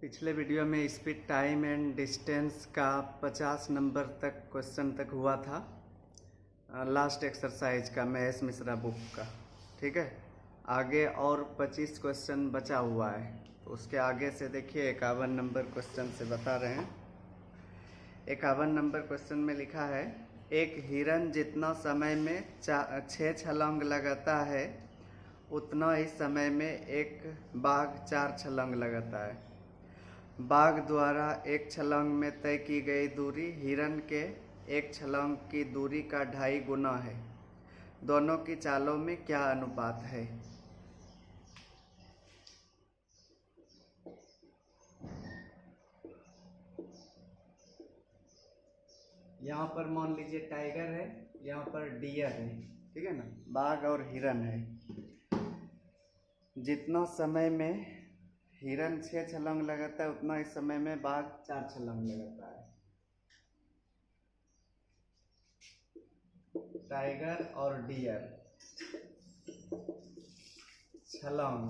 पिछले वीडियो में speed time and distance का 50 नंबर तक क्वेश्चन तक हुआ था लास्ट एक्सरसाइज का महेश मिश्रा बुक का। ठीक है, आगे और 25 क्वेश्चन बचा हुआ है, तो उसके आगे से देखिए 51 नंबर क्वेश्चन से बता रहे हैं। 51 नंबर क्वेश्चन में लिखा है, एक हिरन जितना समय में 6 छलांग लगाता है उतना ही समय में एक बाघ 4 छलांग लगाता है। बाघ द्वारा एक छलांग में तय की गई दूरी हिरन के एक छलांग की दूरी का 2.5 गुना है। दोनों की चालों में क्या अनुपात है? यहाँ पर मान लीजिए टाइगर है, यहाँ पर डियर है, ठीक है ना, बाघ और हिरन है। जितना समय में हिरन 6 छलांग लगाता है उतना ही समय में बाघ 4 छलांग लगाता है। टाइगर और डियर छलांग,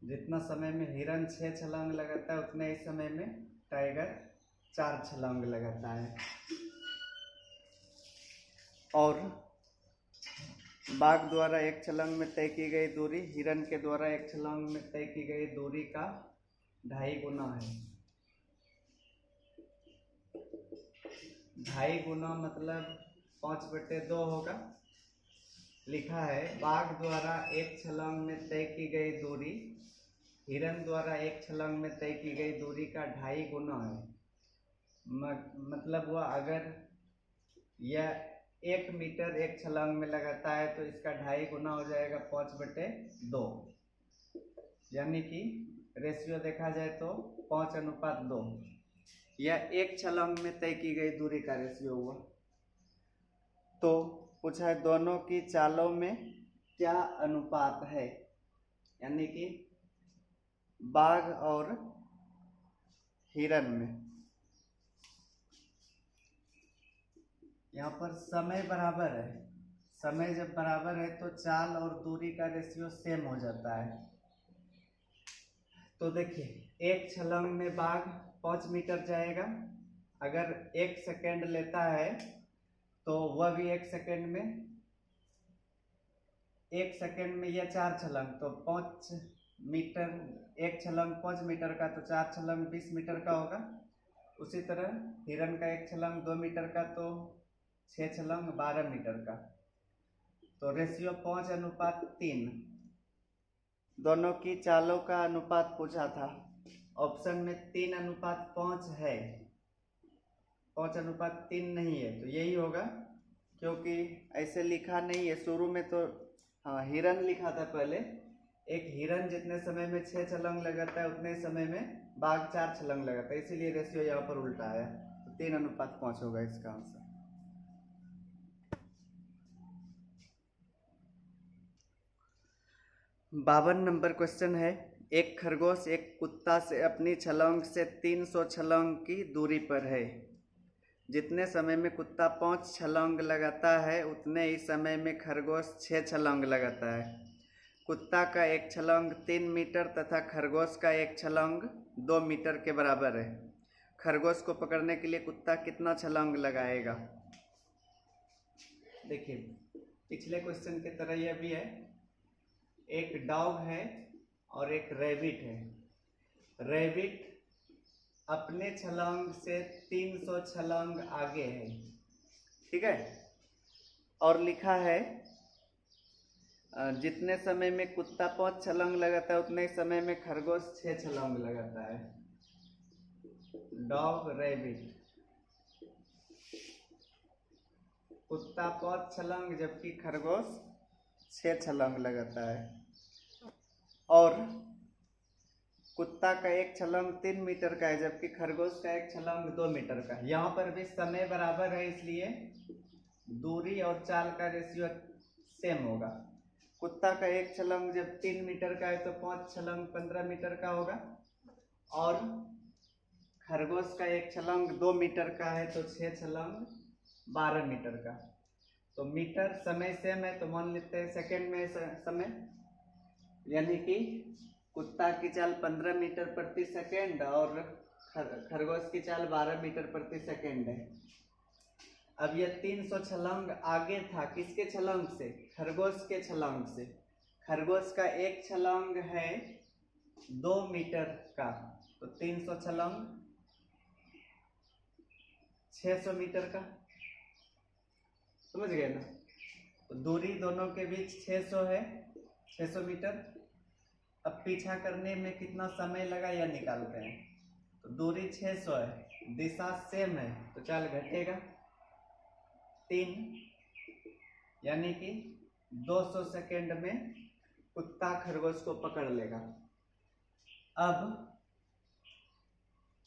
जितना समय में हिरन 6 छलांग लगाता है उतने ही समय में टाइगर 4 छलांग लगाता है। और बाघ द्वारा एक छलांग में तय की गई दूरी हिरन के द्वारा एक छलांग में तय की गई दूरी का 2.5 गुना है। 2.5 गुना मतलब 5/2 होगा। लिखा है, बाघ द्वारा एक छलांग में तय की गई दूरी हिरन द्वारा एक छलांग में तय की गई दूरी का 2.5 गुना है। मतलब वह अगर यह 1 मीटर एक छलांग में लगाता है तो इसका 2.5 गुना हो जाएगा 5/2, यानी कि रेशियो देखा जाए तो 5:2। यह एक छलांग में तय की गई दूरी का रेशियो हुआ। तो पूछा है दोनों की चालों में क्या अनुपात है, यानी कि बाघ और हिरन में। यहाँ पर समय बराबर है, समय जब बराबर है तो चाल और दूरी का रेशियो सेम हो जाता है। तो देखिए, एक छलांग में बाघ 5 मीटर जाएगा, अगर 1 सेकेंड लेता है तो वह भी 1 सेकेंड में यह 4 छलांग, तो 5 मीटर, एक छलांग 5 मीटर का, तो 4 छलांग 20 मीटर का होगा। उसी तरह हिरन का एक छलांग 2 मीटर का, तो 6 छलांग 12 मीटर का। तो रेशियो 5:3। दोनों की चालों का अनुपात पूछा था। ऑप्शन में 3:5 है, 5:3 नहीं है, तो यही होगा, क्योंकि ऐसे लिखा नहीं है शुरू में। तो हाँ, हिरन लिखा था पहले। एक हिरन जितने समय में 6 छलांग लगाता है उतने समय में बाघ 4 छलांग लगाता है, इसीलिए रेशियो यहाँ पर उल्टा आया। तो 3:5 होगा इसका आंसर। बावन नंबर क्वेश्चन है, एक खरगोश एक कुत्ता से अपनी छलांग से 300 छलांग की दूरी पर है। जितने समय में कुत्ता 5 छलांग लगाता है उतने ही समय में खरगोश 6 छलांग लगाता है। कुत्ता का एक छलांग 3 मीटर तथा खरगोश का एक छलांग 2 मीटर के बराबर है। खरगोश को पकड़ने के लिए कुत्ता कितना छलांग लगाएगा? देखिए, पिछले क्वेश्चन की तरह यह भी है। एक डॉग है और एक रैबिट है। रैबिट अपने छलांग से 300 छलांग आगे है, ठीक है। और लिखा है, जितने समय में कुत्ता 5 छलांग लगाता है उतने समय में खरगोश 6 छलांग लगाता है। डॉग रैबिट, कुत्ता 5 छलांग जबकि खरगोश 6 छलांग लगाता है। और कुत्ता का एक छलांग 3 मीटर का है जबकि खरगोश का एक छलांग 2 मीटर का है। यहाँ पर भी समय बराबर है, इसलिए दूरी और चाल का रेशियो सेम होगा। कुत्ता का एक छलांग जब 3 मीटर का है तो 5 छलांग 15 मीटर का होगा, और खरगोश का एक छलांग 2 मीटर का है तो 6 छलांग 12 मीटर का। तो मीटर समय सेम है, तो मान लेते हैं सेकेंड में समय, यानी कि कुत्ता की चाल 15 मीटर प्रति सेकेंड और खरगोश की चाल 12 मीटर प्रति सेकेंड है। अब यह 300 छलांग आगे था, किसके छलांग से? खरगोश के छलांग से। खरगोश का एक छलांग है 2 मीटर का, तो 300 छलांग 600 मीटर का, समझ गए ना? तो दूरी दोनों के बीच 600 है, 600 मीटर। अब पीछा करने में कितना समय लगा यह निकालते हैं। तो दूरी 600 है, दिशा सेम है, तो चाल घटेगा 3, यानी कि 200 सेकेंड में कुत्ता खरगोश को पकड़ लेगा। अब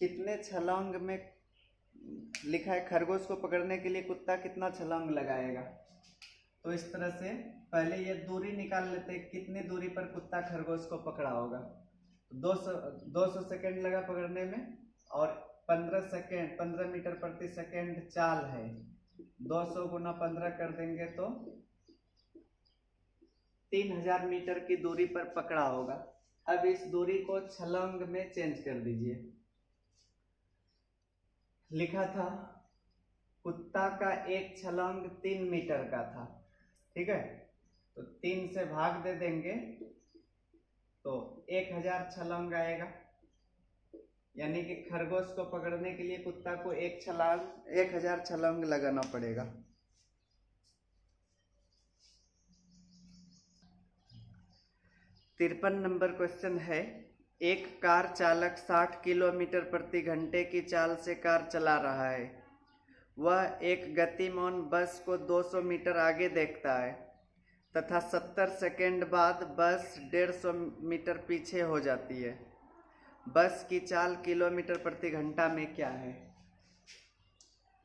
कितने छलांग में लिखा है खरगोश को पकड़ने के लिए कुत्ता कितना छलांग लगाएगा? तो इस तरह से पहले ये दूरी निकाल लेते हैं, कितनी दूरी पर कुत्ता खरगोश को पकड़ा होगा। 200 सेकेंड लगा पकड़ने में, और 15 मीटर प्रति सेकेंड चाल है। 200 गुना 15 कर देंगे तो 3000 मीटर की दूरी पर पकड़ा होगा। अब इस दूरी को छलांग में चेंज कर दीजिए। लिखा था कुत्ता का एक छलांग 3 मीटर का था, ठीक है, तो 3 से भाग दे देंगे तो 1000 छलांग आएगा। यानी कि खरगोश को पकड़ने के लिए कुत्ता को 1000 छलांग लगाना पड़ेगा। तिरपन नंबर क्वेश्चन है, एक कार चालक 60 किलोमीटर प्रति घंटे की चाल से कार चला रहा है। वह एक गतिमान बस को 200 मीटर आगे देखता है तथा 70 सेकेंड बाद बस 150 मीटर पीछे हो जाती है। बस की चाल किलोमीटर प्रति घंटा में क्या है?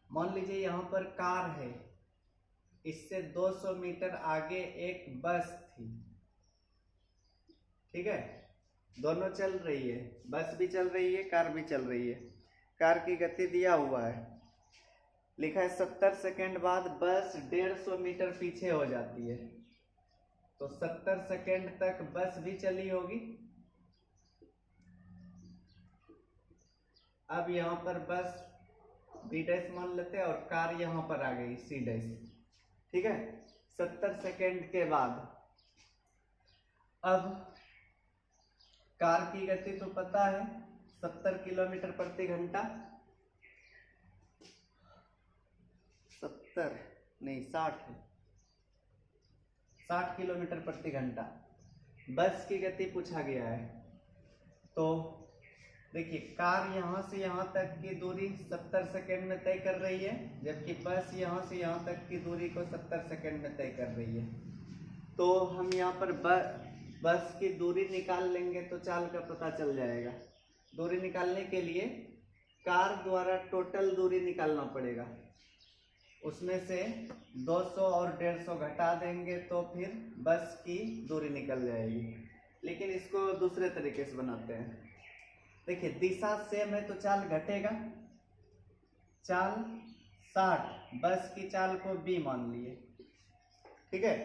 मान लीजिए यहाँ पर कार है, इससे 200 मीटर आगे एक बस थी, ठीक है, दोनों चल रही है, बस भी चल रही है, कार भी चल रही है। कार की गति दिया हुआ है, लिखा है 70 सेकेंड बाद बस 150 मीटर पीछे हो जाती है। तो 70 सेकेंड तक बस भी चली होगी। अब यहाँ पर बस बी डैश मान लेते हैं और कार यहाँ पर आ गई सी डैश, ठीक है। 70 सेकेंड के बाद अब कार की गति तो पता है 70 किलोमीटर प्रति घंटा, 70 नहीं 60 है, 60 किलोमीटर प्रति घंटा। बस की गति पूछा गया है, तो देखिए कार यहाँ से यहाँ तक की दूरी 70 सेकेंड में तय कर रही है, जबकि बस यहाँ से यहाँ तक की दूरी को 70 सेकेंड में तय कर रही है। तो हम यहाँ पर बस की दूरी निकाल लेंगे तो चाल का पता चल जाएगा। दूरी निकालने के लिए कार द्वारा टोटल दूरी निकालना पड़ेगा, उसमें से 200 और 150 घटा देंगे तो फिर बस की दूरी निकल जाएगी। लेकिन इसको दूसरे तरीके से बनाते हैं। देखिए दिशा सेम है तो चाल घटेगा, चाल 60, बस की चाल को B मान लिए, ठीक है,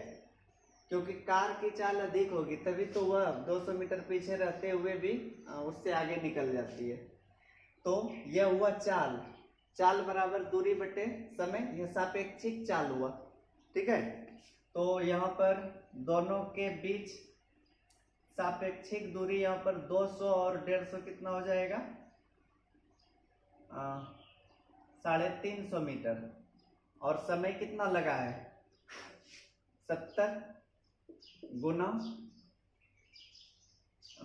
क्योंकि कार की चाल अधिक होगी तभी तो वह 200 मीटर पीछे रहते हुए भी उससे आगे निकल जाती है। तो यह हुआ चाल, चाल बराबर दूरी बटे समय, यह सापेक्षिक चाल हुआ, ठीक है। तो यहाँ पर दोनों के बीच सापेक्षिक दूरी यहाँ पर 200 और 150 कितना हो जाएगा? 350 मीटर। और समय कितना लगा है? 70 गुना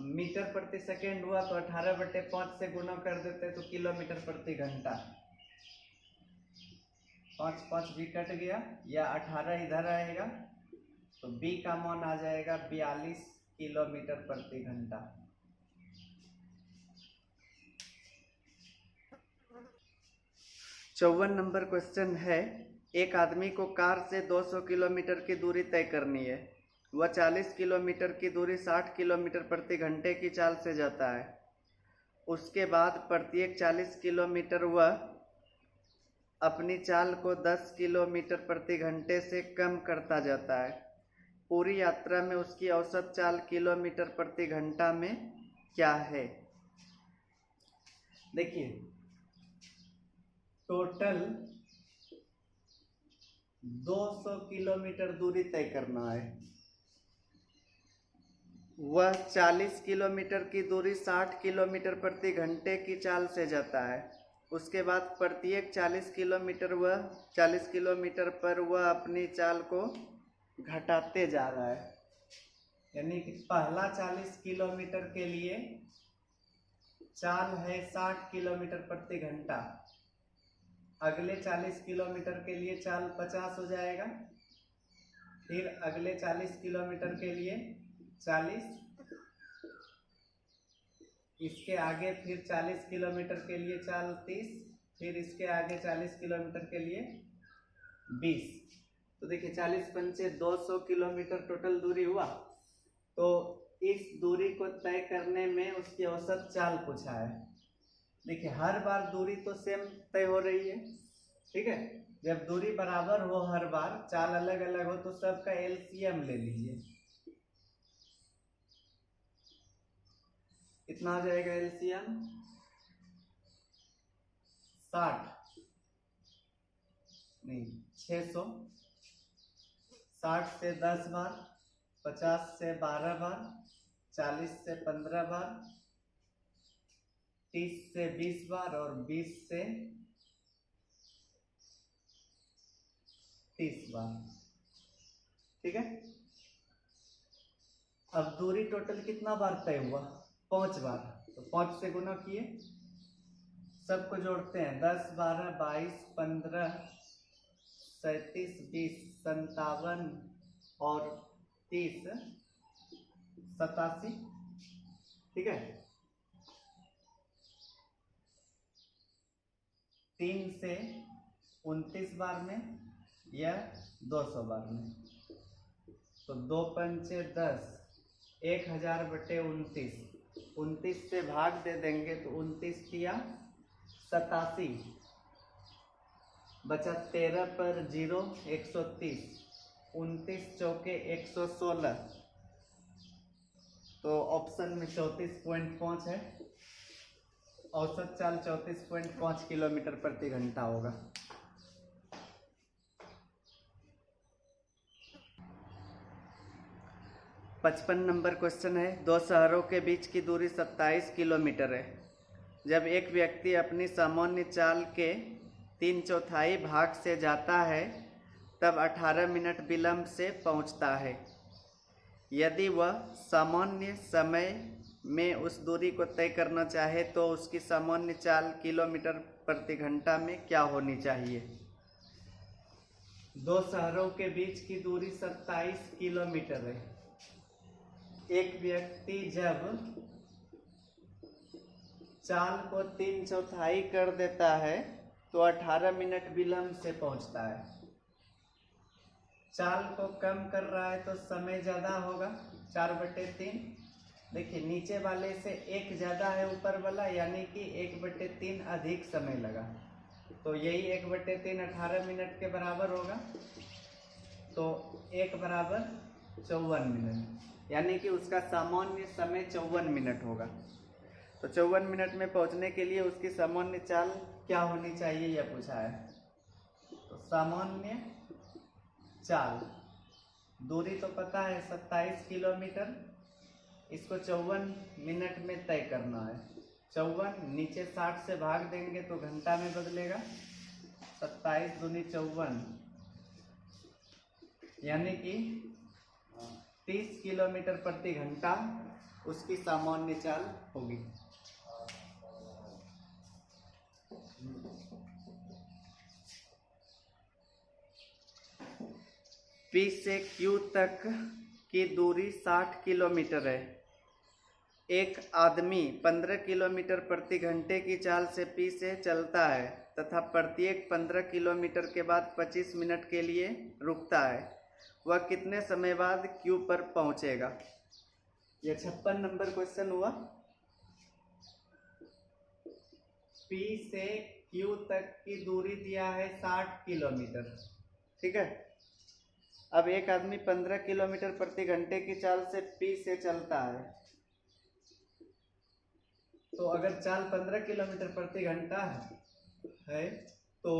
मीटर प्रति सेकेंड हुआ तो 18/5 से गुना कर देते तो किलोमीटर प्रति घंटा। 5 भी कट गया, या 18 इधर आएगा तो B का मान आ जाएगा 42 किलोमीटर प्रति घंटा। चौवन नंबर क्वेश्चन है, एक आदमी को कार से 200 किलोमीटर की दूरी तय करनी है। वह 40 किलोमीटर की दूरी 60 किलोमीटर प्रति घंटे की चाल से जाता है। उसके बाद प्रत्येक 40 किलोमीटर वह अपनी चाल को 10 किलोमीटर प्रति घंटे से कम करता जाता है। पूरी यात्रा में उसकी औसत चाल किलोमीटर प्रति घंटा में क्या है। देखिए टोटल 200 किलोमीटर दूरी तय करना है। वह 40 किलोमीटर की दूरी 60 किलोमीटर प्रति घंटे की चाल से जाता है। उसके बाद प्रत्येक 40 किलोमीटर पर वह अपनी चाल को घटाते जा रहा है। यानी कि पहला 40 किलोमीटर के लिए चाल है 60 किलोमीटर प्रति घंटा, अगले 40 किलोमीटर के लिए चाल 50 हो जाएगा, फिर अगले 40 किलोमीटर के लिए 40, इसके आगे फिर 40 किलोमीटर के लिए चाल 30, फिर इसके आगे 40 किलोमीटर के लिए 20। तो देखिए 40 पंचे 200 किलोमीटर टोटल दूरी हुआ। तो इस दूरी को तय करने में उसकी औसत चाल पूछा है। देखिए हर बार दूरी तो सेम तय हो रही है, ठीक है। जब दूरी बराबर हो, हर बार चाल अलग अलग हो, तो सबका एलसीएम ले लीजिए। कितना आ जाएगा एलसीएम? 600। 60 से 10 बार, 50 से 12 बार, 40 से 15 बार, 30 से 20 बार और 20 से 30 बार, ठीक है। अब दूरी टोटल कितना बार तय हुआ? 5 बार। तो 5 से गुना किए, सबको जोड़ते हैं। 10, 12, 22, 15, 37, 20, 57 और 30, 87, ठीक है। 3 से 29 बार में या 200 बार में। तो 2 पंचे 10, 1000 बटे 29, 29 से भाग दे देंगे तो 29 किया 87, बचा 13 पर 0, 130, 29 चौके 116। तो ऑप्शन में 34.5 है। औसत चाल 34.5 किलोमीटर प्रति घंटा होगा। पचपन नंबर क्वेश्चन है, दो शहरों के बीच की दूरी 27 किलोमीटर है। जब एक व्यक्ति अपनी सामान्य चाल के 3/4 भाग से जाता है तब 18 मिनट विलंब से पहुंचता है। यदि वह सामान्य समय में उस दूरी को तय करना चाहे तो उसकी सामान्य चाल किलोमीटर प्रति घंटा में क्या होनी चाहिए। दो शहरों के बीच की दूरी 27 किलोमीटर है। एक व्यक्ति जब चाल को 3/4 कर देता है तो 18 मिनट विलंब से पहुंचता है। चाल को कम कर रहा है तो समय ज्यादा होगा, 4/3। देखिए नीचे वाले से 1 ज्यादा है ऊपर वाला, यानी कि 1/3 अधिक समय लगा। तो यही 1/3 18 मिनट के बराबर होगा। तो 1 बराबर 54 मिनट, यानी कि उसका सामान्य समय 54 मिनट होगा। तो 54 मिनट में पहुंचने के लिए उसकी सामान्य चाल क्या होनी चाहिए, यह पूछा है। तो सामान्य चाल, दूरी तो पता है 27 किलोमीटर, इसको 54 मिनट में तय करना है। 54 नीचे 60 से भाग देंगे तो घंटा में बदलेगा। 27 दूनी 54, यानी कि 30 किलोमीटर प्रति घंटा उसकी सामान्य चाल होगी। P से Q तक की दूरी 60 किलोमीटर है। एक आदमी 15 किलोमीटर प्रति घंटे की चाल से P से चलता है तथा प्रत्येक 15 किलोमीटर के बाद 25 मिनट के लिए रुकता है। वह कितने समय बाद Q पर पहुंचेगा। यह 56 नंबर क्वेश्चन हुआ। P से Q तक की दूरी दिया है 60 किलोमीटर, ठीक है। अब एक आदमी 15 किलोमीटर प्रति घंटे की चाल से P से चलता है, तो अगर चाल 15 किलोमीटर प्रति घंटा है तो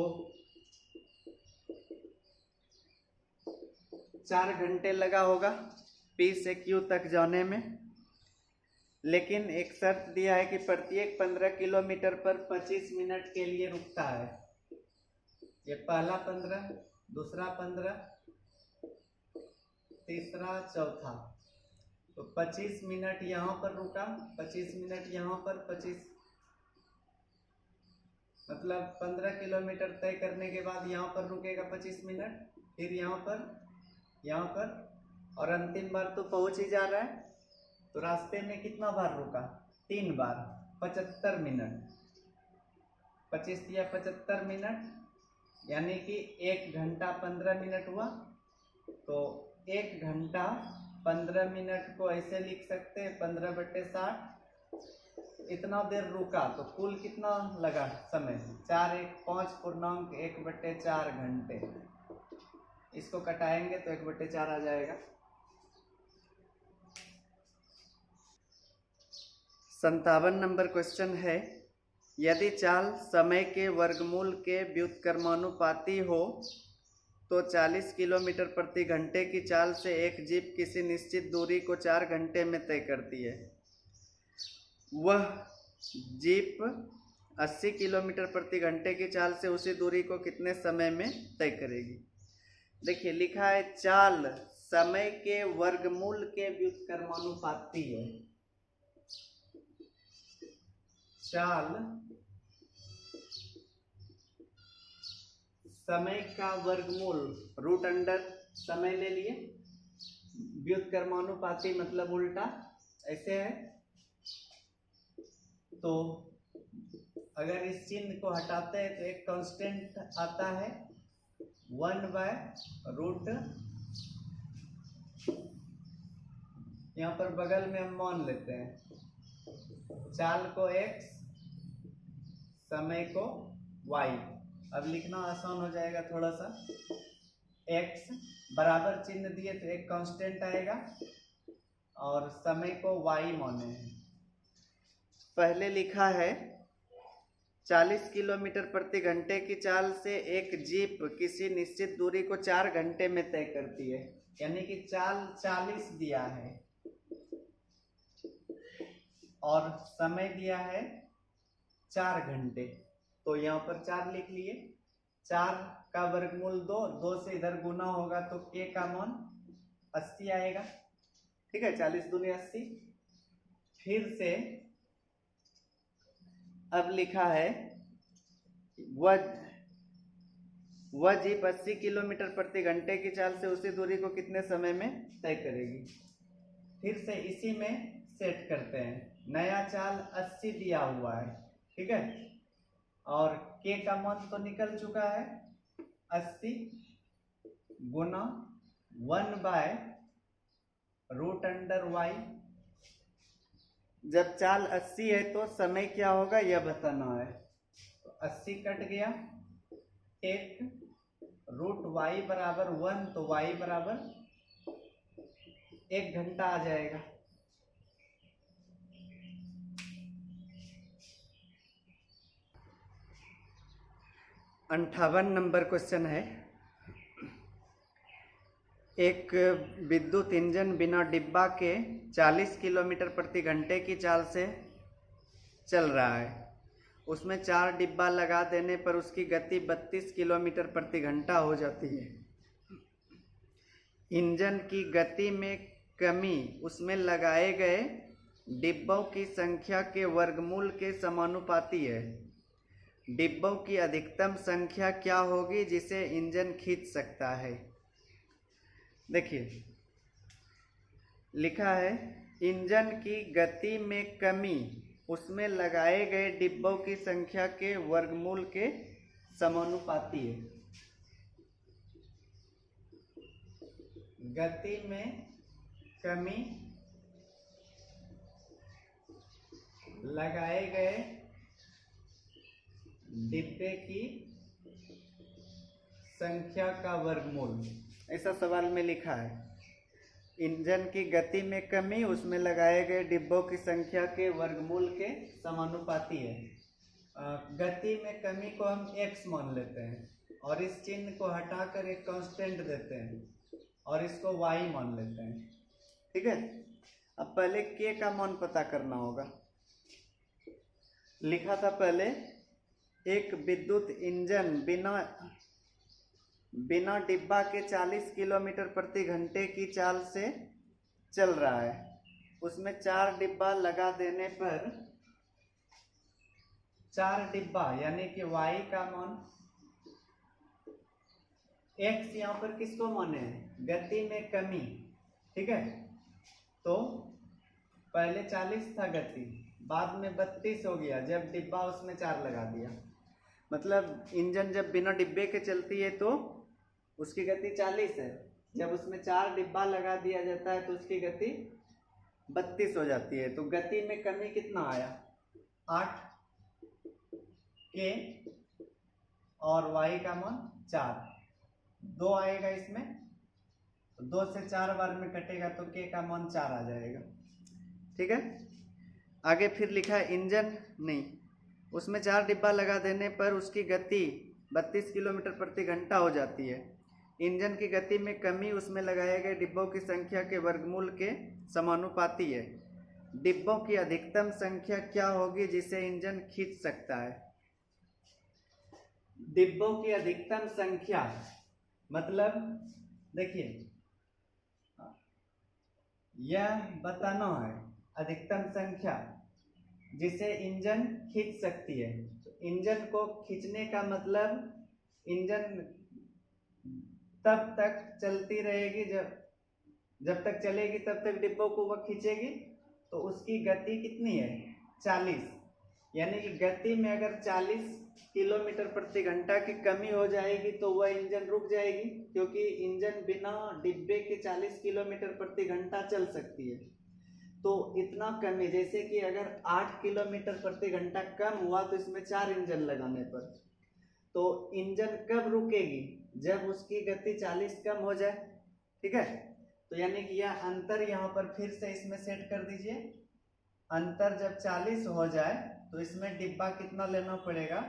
4 घंटे लगा होगा P से Q तक जाने में। लेकिन एक शर्त दिया है कि प्रत्येक 15 किलोमीटर पर 25 मिनट के लिए रुकता है। ये पहला 15, दूसरा 15, तीसरा, चौथा, तो 25 मिनट यहाँ पर रुका, 25 मिनट यहाँ पर, 25 मतलब 15 किलोमीटर तय करने के बाद यहाँ पर रुकेगा 25 मिनट, फिर यहाँ पर, और अंतिम बार तो पहुंच ही जा रहा है, तो रास्ते में कितना बार रुका? 3 बार, 75 मिनट, 25 या 75 मिनट, यानी कि 1 घंटा 15 मिनट हुआ। तो 1 घंटा 15 मिनट को ऐसे लिख सकते हैं 15/60, इतना देर रुका, तो कुल कितना लगा समय? 4 1 5 पूर्णांक 1/4 घंटे। इसको कटाएंगे तो 1/4 आ जाएगा। 57 नंबर क्वेश्चन है, यदि चाल समय के वर्गमूल के व्युत्क्रमानुपाती हो तो 40 किलोमीटर प्रति घंटे की चाल से एक जीप किसी निश्चित दूरी को 4 घंटे में तय करती है। वह जीप 80 किलोमीटर प्रति घंटे की चाल से उसी दूरी को कितने समय में तय करेगी? देखिए लिखा है चाल समय के वर्गमूल के व्युत्क्रमानुपाती है। चाल समय का वर्गमूल रूट अंडर समय ले लिए, व्युत्क्रमानुपाती मतलब उल्टा ऐसे है। तो अगर इस चिन्ह को हटाते हैं तो एक कांस्टेंट आता है 1/रूट, यहाँ पर बगल में हम मान लेते हैं चाल को x, समय को y। अब लिखना आसान हो जाएगा थोड़ा सा। x बराबर चिन्ह दिए तो एक कांस्टेंट आएगा और समय को y माने हैं। पहले लिखा है 40 किलोमीटर प्रति घंटे की चाल से एक जीप किसी निश्चित दूरी को 4 घंटे में तय करती है, यानी कि चाल 40 दिया है और समय दिया है 4 घंटे, तो यहाँ पर 4 लिख लिए। 4 का वर्गमूल 2, 2 से इधर गुना होगा तो k का मान 80 आएगा। ठीक है, 40 दूनी 80। फिर से अब लिखा है वह जीप 80 किलोमीटर प्रति घंटे की चाल से उसी दूरी को कितने समय में तय करेगी। फिर से इसी में सेट करते हैं। नया चाल 80 दिया हुआ है, ठीक है, और k का मान तो निकल चुका है 80 गुना 1/रूट अंडर y। जब चाल 80 है तो समय क्या होगा यह बताना है। तो 80 कट गया, एक रूट y बराबर 1, तो y बराबर 1 घंटा आ जाएगा। अंठावन नंबर क्वेश्चन है, एक विद्युत इंजन बिना डिब्बा के 40 किलोमीटर प्रति घंटे की चाल से चल रहा है। उसमें 4 डिब्बा लगा देने पर उसकी गति 32 किलोमीटर प्रति घंटा हो जाती है। इंजन की गति में कमी उसमें लगाए गए डिब्बों की संख्या के वर्गमूल के समानुपाती है। डिब्बों की अधिकतम संख्या क्या होगी जिसे इंजन खींच सकता है। देखिए लिखा है इंजन की गति में कमी उसमें लगाए गए डिब्बों की संख्या के वर्गमूल के समानुपाती है। गति में कमी लगाए गए डिब्बे की संख्या का वर्गमूल, ऐसा सवाल में लिखा है। इंजन की गति में कमी उसमें लगाए गए डिब्बों की संख्या के वर्गमूल के समानुपाती है। गति में कमी को हम x मान लेते हैं और इस चिन्ह को हटाकर एक कांस्टेंट देते हैं और इसको y मान लेते हैं। ठीक है, अब पहले k का मान पता करना होगा। लिखा था पहले, एक विद्युत इंजन बिना डिब्बा के 40 किलोमीटर प्रति घंटे की चाल से चल रहा है। उसमें 4 डिब्बा लगा देने पर 4 डिब्बा यानी कि y का मान, x यहाँ पर किसको माने, गति में कमी। ठीक है, तो पहले 40 था गति, बाद में 32 हो गया जब डिब्बा उसमें 4 लगा दिया। मतलब इंजन जब बिना डिब्बे के चलती है तो उसकी गति 40 है, जब उसमें 4 डिब्बा लगा दिया जाता है तो उसकी गति 32 हो जाती है। तो गति में कमी कितना आया, 8 के और y का मान 4, 2 आएगा इसमें, 2 से 4 बार में कटेगा तो k का मान 4 आ जाएगा। ठीक है, आगे फिर लिखा है इंजन नहीं, उसमें 4 डिब्बा लगा देने पर उसकी गति 32 किलोमीटर प्रति घंटा हो जाती है। इंजन की गति में कमी उसमें लगाए गए डिब्बों की संख्या के वर्गमूल के समानुपाती है। डिब्बों की अधिकतम संख्या क्या होगी जिसे इंजन खींच सकता है। डिब्बों की अधिकतम संख्या मतलब देखिए, यह बताना है अधिकतम संख्या जिसे इंजन खींच सकती है। तो इंजन को खींचने का मतलब इंजन तब तक चलती रहेगी, जब तक चलेगी तब तक डिब्बों को वह खींचेगी। तो उसकी गति कितनी है, 40, यानी कि गति में अगर 40 किलोमीटर प्रति घंटा की कमी हो जाएगी तो वह इंजन रुक जाएगी, क्योंकि इंजन बिना डिब्बे के 40 किलोमीटर प्रति घंटा चल सकती है। तो इतना कमी, जैसे कि अगर 8 किलोमीटर प्रति घंटा कम हुआ तो इसमें 4 इंजन लगाने पर तो इंजन कब रुकेगी, जब उसकी गति 40 कम हो जाए। ठीक है, तो यानी कि यह अंतर यहाँ पर फिर से इसमें सेट कर दीजिए। अंतर जब 40 हो जाए तो इसमें डिब्बा कितना लेना पड़ेगा,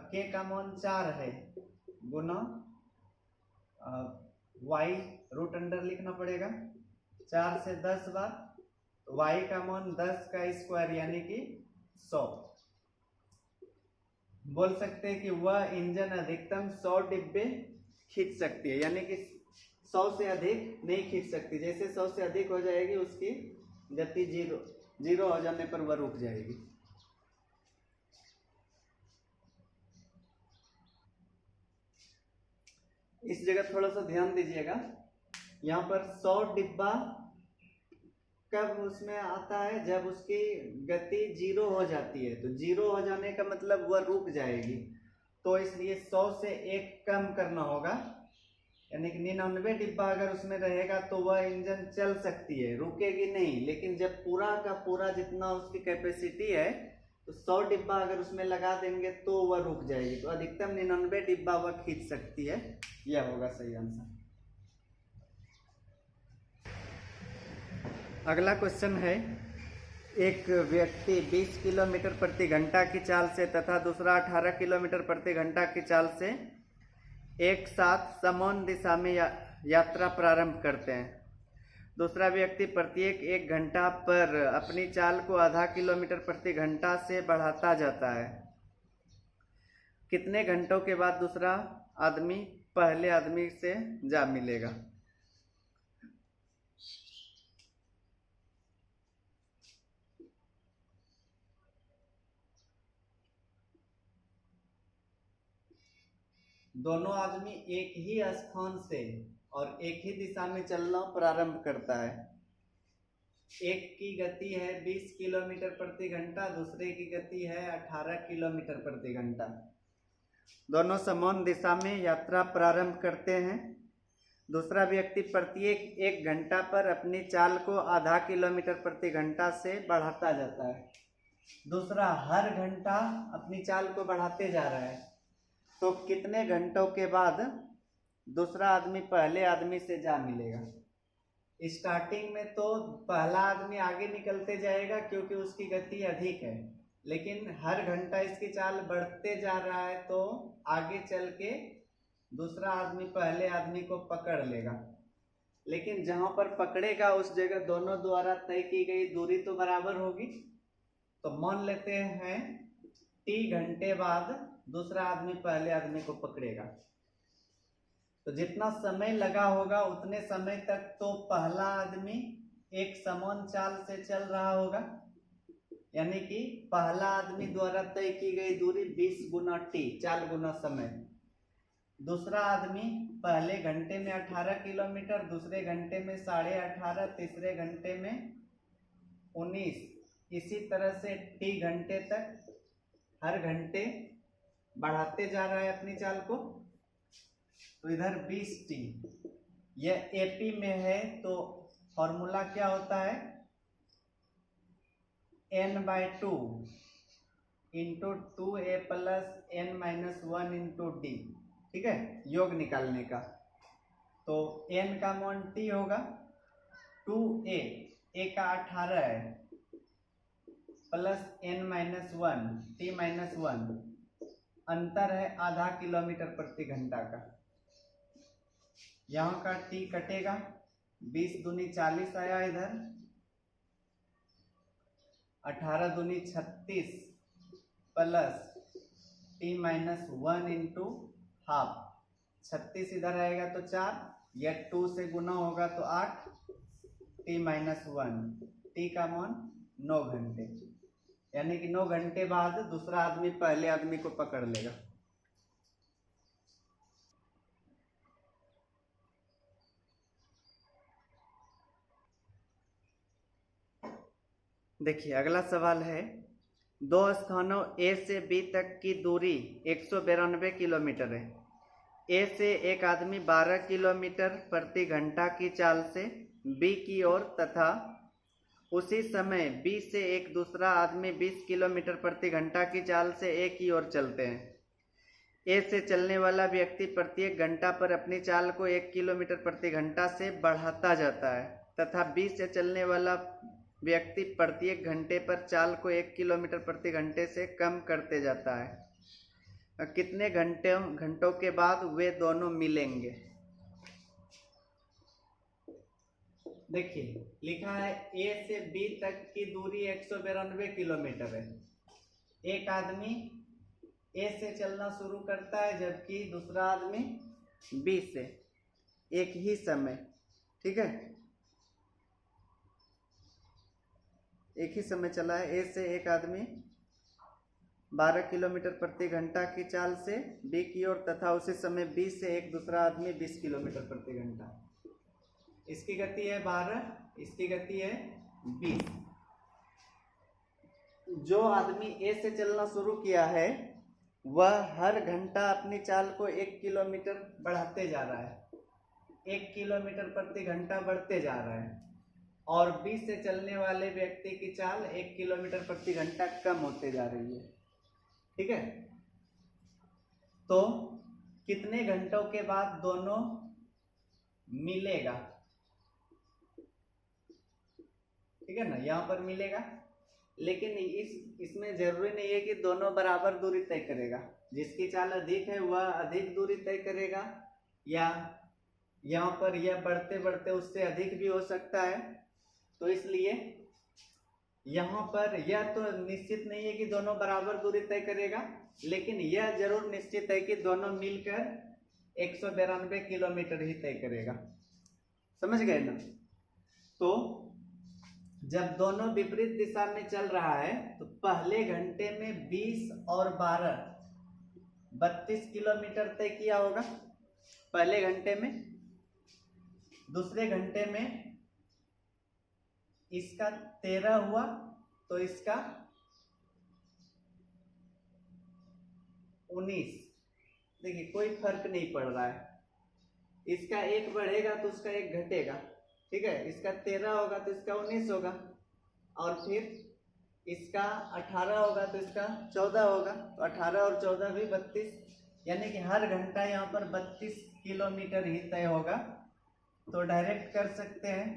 k का मान 4 है गुना y रूट अंडर लिखना पड़ेगा 4 से 10 बार, तो y का मान 10 का स्क्वायर यानी कि 100। बोल सकते हैं कि वह इंजन अधिकतम 100 डिब्बे खींच सकती है, यानी कि 100 से अधिक नहीं खींच सकती। जैसे 100 से अधिक हो जाएगी उसकी गति जीरो हो जाने पर वह रुक जाएगी। इस जगह थोड़ा सा ध्यान दीजिएगा, यहाँ पर 100 डिब्बा कब उसमें आता है, जब उसकी गति 0 हो जाती है। तो 0 हो जाने का मतलब वह रुक जाएगी, तो इसलिए 100 से 1 कम करना होगा, यानी कि 99 डिब्बा अगर उसमें रहेगा तो वह इंजन चल सकती है, रुकेगी नहीं। लेकिन जब पूरा का पूरा जितना उसकी कैपेसिटी है तो 100 डिब्बा अगर उसमें लगा देंगे तो वह रुक जाएगी। तो अधिकतम 99 डिब्बा वह खींच सकती है, यह होगा सही आंसर। अगला क्वेश्चन है, एक व्यक्ति 20 किलोमीटर प्रति घंटा की चाल से तथा दूसरा 18 किलोमीटर प्रति घंटा की चाल से एक साथ समान दिशा में यात्रा प्रारंभ करते हैं। दूसरा व्यक्ति प्रत्येक 1 घंटा पर अपनी चाल को आधा किलोमीटर प्रति घंटा से बढ़ाता जाता है। कितने घंटों के बाद दूसरा आदमी पहले आदमी से जा मिलेगा। दोनों आदमी एक ही स्थान से और एक ही दिशा में चलना प्रारंभ करता है। एक की गति है 20 किलोमीटर प्रति घंटा, दूसरे की गति है 18 किलोमीटर प्रति घंटा। दोनों समान दिशा में यात्रा प्रारंभ करते हैं। दूसरा व्यक्ति प्रत्येक 1 घंटा पर अपनी चाल को आधा किलोमीटर प्रति घंटा से बढ़ाता जाता है। दूसरा हर घंटा अपनी चाल को बढ़ाते जा रहा है। तो कितने घंटों के बाद दूसरा आदमी पहले आदमी से जा मिलेगा। स्टार्टिंग में तो पहला आदमी आगे निकलते जाएगा क्योंकि उसकी गति अधिक है, लेकिन हर घंटा इसकी चाल बढ़ते जा रहा है तो आगे चल के दूसरा आदमी पहले आदमी को पकड़ लेगा। लेकिन जहां पर पकड़ेगा उस जगह दोनों द्वारा तय की गई दूरी तो बराबर होगी। तो मान लेते हैं t घंटे बाद दूसरा आदमी पहले आदमी को पकड़ेगा, तो जितना समय लगा होगा उतने समय तक तो पहला आदमी एक समान चाल से चल रहा होगा, यानी कि पहला आदमी द्वारा तय की गई दूरी 20 गुना t, 4 गुना समय। दूसरा आदमी पहले घंटे में 18 किलोमीटर, दूसरे घंटे में 18.5, तीसरे घंटे में 19, इसी तरह से t घंटे तक हर घंटे बढ़ाते जा रहा है अपनी चाल को। तो इधर 20t, यह AP में है तो फॉर्मूला क्या होता है, n/2 into 2a plus n-1 into d। ठीक है, योग निकालने का। तो n का मान t होगा, 2a, a का 18 है, प्लस n-1, t-1, अंतर है आधा किलोमीटर प्रति घंटा का। यहाँ का t कटेगा, 20 दूनी 40 आया इधर, 18 दूनी 36 प्लस t-1 इंटू हाफ, 36 इधर आएगा तो 4, यह 2 से गुना होगा तो 8, t-1, t का मान 9 घंटे, यानी कि 9 घंटे बाद दूसरा आदमी पहले आदमी को पकड़ लेगा। देखिए अगला सवाल है, दो स्थानों A से B तक की दूरी 192 किलोमीटर है। A से एक आदमी 12 किलोमीटर प्रति घंटा की चाल से B की ओर तथा उसी समय B से एक दूसरा आदमी 20 किलोमीटर प्रति घंटा की चाल से A की ओर चलते हैं। A से चलने वाला व्यक्ति प्रत्येक घंटा पर अपनी चाल को 1 किलोमीटर प्रति घंटा से बढ़ाता जाता है तथा B से चलने वाला व्यक्ति प्रत्येक घंटे पर चाल को 1 किलोमीटर प्रति घंटे से कम करते जाता है। कितने घंटों के बाद वे दोनों मिलेंगे। देखिए लिखा है A से B तक की दूरी 192 किलोमीटर है। एक आदमी A से चलना शुरू करता है जबकि दूसरा आदमी B से, एक ही समय, ठीक है, एक ही समय चला है। A से एक आदमी 12 किलोमीटर प्रति घंटा की चाल से B की ओर तथा उसी समय B से एक दूसरा आदमी 20 किलोमीटर प्रति घंटा। इसकी गति है 12, इसकी गति है 20। जो आदमी A से चलना शुरू किया है वह हर घंटा अपनी चाल को 1 किलोमीटर बढ़ाते जा रहा है, 1 किलोमीटर प्रति घंटा बढ़ते जा रहा है, और B से चलने वाले व्यक्ति की चाल 1 किलोमीटर प्रति घंटा कम होते जा रही है। ठीक है, तो कितने घंटों के बाद दोनों मिलेगा। ठीक है ना, यहाँ पर मिलेगा, लेकिन इसमें जरूरी नहीं है कि दोनों बराबर दूरी तय करेगा। जिसकी चाल अधिक है वह अधिक दूरी तय करेगा, या यहाँ पर यह बढ़ते बढ़ते उससे अधिक भी हो सकता है। तो इसलिए यहाँ पर यह तो निश्चित नहीं है कि दोनों बराबर दूरी तय करेगा, लेकिन यह जरूर निश्चित है कि दोनों मिलकर 192 किलोमीटर ही तय करेगा। समझ गए ना। तो जब दोनों विपरीत दिशा में चल रहा है तो पहले घंटे में 20 और 12 32 किलोमीटर तय किया होगा पहले घंटे में। दूसरे घंटे में इसका 13 हुआ तो इसका 19। देखिए कोई फर्क नहीं पड़ रहा है, इसका 1 बढ़ेगा तो उसका 1 घटेगा। ठीक है, इसका 13 होगा तो इसका 19 होगा, और फिर इसका 18 होगा तो इसका 14 होगा, तो 18 और 14 भी 32, यानी कि हर घंटा यहाँ पर 32 किलोमीटर ही तय होगा, तो डायरेक्ट कर सकते हैं।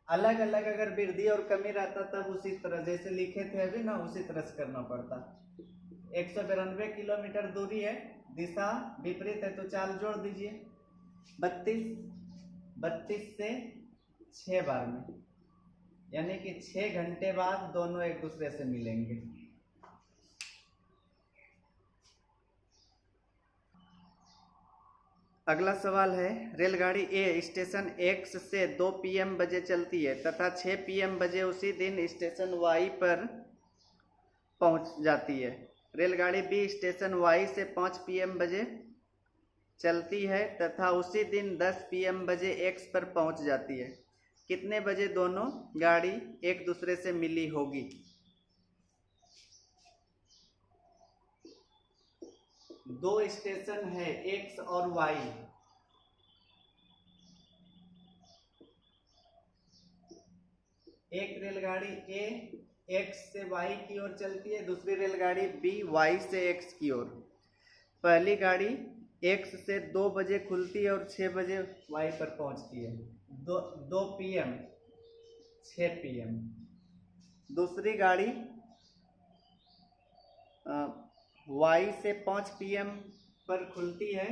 अलग अलग अगर वृद्धि और कमी रहता तब उसी तरह जैसे लिखे थे अभी ना, उसी तरह से करना पड़ता। 192 किलोमीटर दूरी है, दिशा विपरीत है, तो चाल जोड़ दीजिए 32 से 6 बार में, यानी कि 6 घंटे बाद दोनों एक दूसरे से मिलेंगे। अगला सवाल है, रेलगाड़ी ए स्टेशन X से 2 PM बजे चलती है तथा 6 PM बजे उसी दिन स्टेशन Y पर पहुंच जाती है। रेलगाड़ी बी स्टेशन Y से 5 PM बजे चलती है तथा उसी दिन 10 PM बजे X पर पहुंच जाती है। कितने बजे दोनों गाड़ी एक दूसरे से मिली होगी? दो स्टेशन है X और Y, एक रेलगाड़ी A X से Y की ओर चलती है, दूसरी रेलगाड़ी B Y से X की ओर। पहली गाड़ी X से 2 बजे खुलती है और 6 बजे Y पर पहुंचती है, 2 PM 6 PM। दूसरी गाड़ी Y से 5 PM पर खुलती है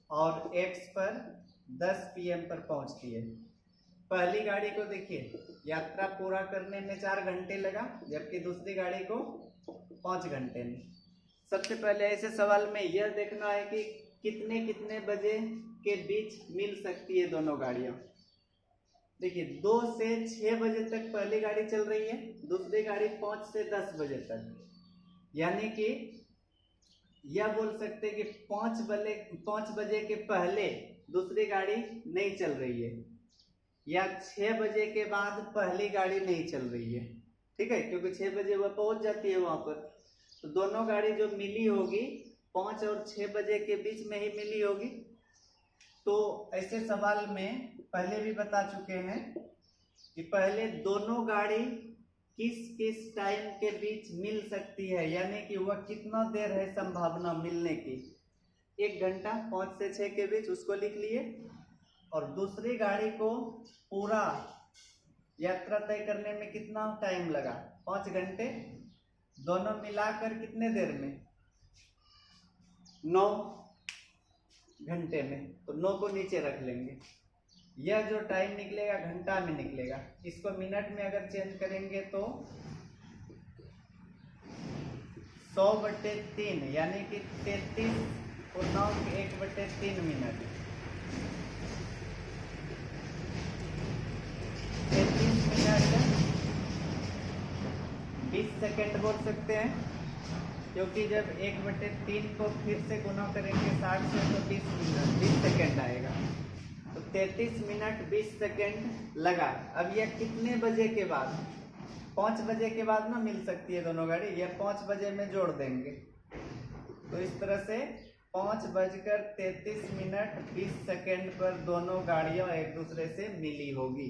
और X पर 10 PM पर पहुंचती है। पहली गाड़ी को देखिए, यात्रा पूरा करने में 4 घंटे लगा, जबकि दूसरी गाड़ी को 5 घंटे में। सबसे पहले ऐसे सवाल में यह देखना है कि कितने कितने बजे के बीच मिल सकती है दोनों गाड़ियां। देखिए 2 से 6 बजे तक पहली गाड़ी चल रही है, दूसरी गाड़ी 5 से 10 बजे तक, यानी कि यह बोल सकते हैं कि 5 बजे के पहले दूसरी गाड़ी नहीं चल रही है, या 6 बजे के बाद पहली गाड़ी नहीं चल रही है। ठीक है, क्योंकि 6 बजे वह पहुंच जाती है वहां पर, तो दोनों गाड़ी जो मिली होगी 5 और 6 बजे के बीच में ही मिली होगी। तो ऐसे सवाल में पहले भी बता चुके हैं कि पहले दोनों गाड़ी किस किस टाइम के बीच मिल सकती है, यानी कि वह कितना देर है संभावना मिलने की। 1 घंटा 5 से 6 के बीच, उसको लिख लिए। और दूसरी गाड़ी को पूरा यात्रा तय करने में कितना टाइम लगा? 5 घंटे। दोनों मिलाकर कितने देर में? 9 घंटे में। तो 9 को नीचे रख लेंगे। यह जो टाइम निकलेगा घंटा में निकलेगा। इसको मिनट में अगर चेंज करेंगे तो 100/3, यानी कि 33 और 9 1/3 मिनट। 33 मिनट 20 सेकेंड बोल सकते हैं, क्योंकि जब 1/3 को फिर से गुना करेंगे 60 से तो 20 सेकेंड आएगा। तो 33 मिनट 20 सेकेंड लगा। अब यह कितने बजे के बाद? 5 बजे के बाद ना मिल सकती है दोनों गाड़ी, यह 5 बजे में जोड़ देंगे। तो इस तरह से 5:33 20 सेकेंड पर दोनों गाड़ियां एक दूसरे से मिली होगी।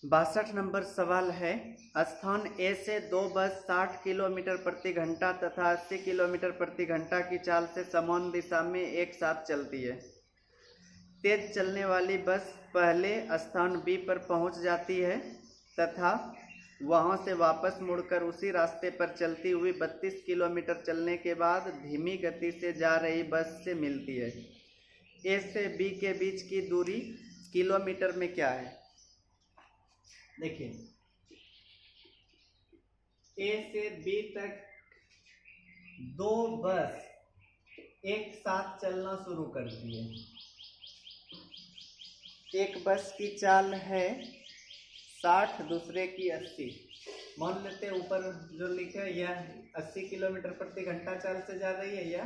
62 नंबर सवाल है, स्थान ए से 2 बस 60 किलोमीटर प्रति घंटा तथा 80 किलोमीटर प्रति घंटा की चाल से समान दिशा में एक साथ चलती है। तेज चलने वाली बस पहले स्थान बी पर पहुंच जाती है तथा वहां से वापस मुड़कर उसी रास्ते पर चलती हुई 32 किलोमीटर चलने के बाद धीमी गति से जा रही बस से मिलती है। ए से बी के बीच की दूरी किलोमीटर में क्या है? देखिए, ए से बी तक 2 बस एक साथ चलना शुरू करती है। एक बस की चाल है 60, दूसरे की 80। मान लेते हैं ऊपर जो लिखा है यह 80 किलोमीटर प्रति घंटा चाल से जा रही है, यह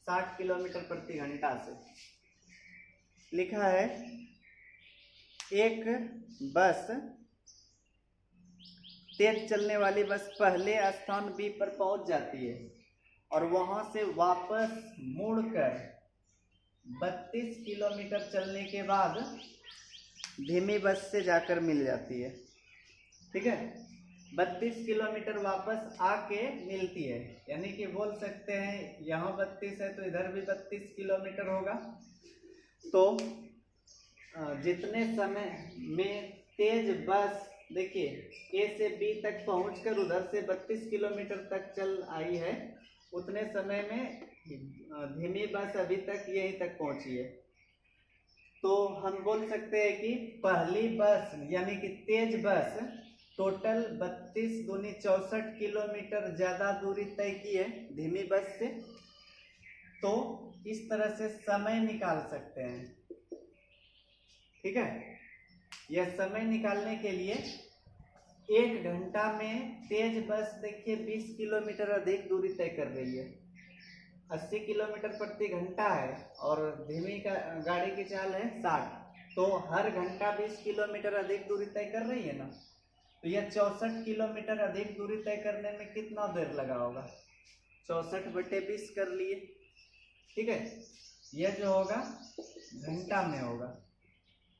60 किलोमीटर प्रति घंटा से। लिखा है एक बस, तेज चलने वाली बस पहले स्थान बी पर पहुंच जाती है और वहां से वापस मुड़कर 32 किलोमीटर चलने के बाद धीमी बस से जाकर मिल जाती है। ठीक है। 32 किलोमीटर वापस आके मिलती है, यानी कि बोल सकते हैं यहाँ 32 है तो इधर भी 32 किलोमीटर होगा। तो जितने समय में तेज बस देखिए ए से बी तक पहुंचकर उधर से 32 किलोमीटर तक चल आई है, उतने समय में धीमी बस अभी तक यहीं तक पहुंची है। तो हम बोल सकते हैं कि पहली बस यानी कि तेज बस टोटल 32 दूनी 64 किलोमीटर ज्यादा दूरी तय की है धीमी बस से। तो इस तरह से समय निकाल सकते हैं, ठीक है। यह समय निकालने के लिए 1 घंटा में तेज बस देखिए 20 किलोमीटर अधिक दूरी तय कर रही है, 80 किलोमीटर प्रति घंटा है और धीमी का गाड़ी की चाल है 60, तो हर घंटा 20 किलोमीटर अधिक दूरी तय कर रही है ना। तो यह 64 किलोमीटर अधिक दूरी तय करने में कितना देर लगा होगा, 64/20 कर लिए, ठीक है। यह जो होगा घंटा में होगा,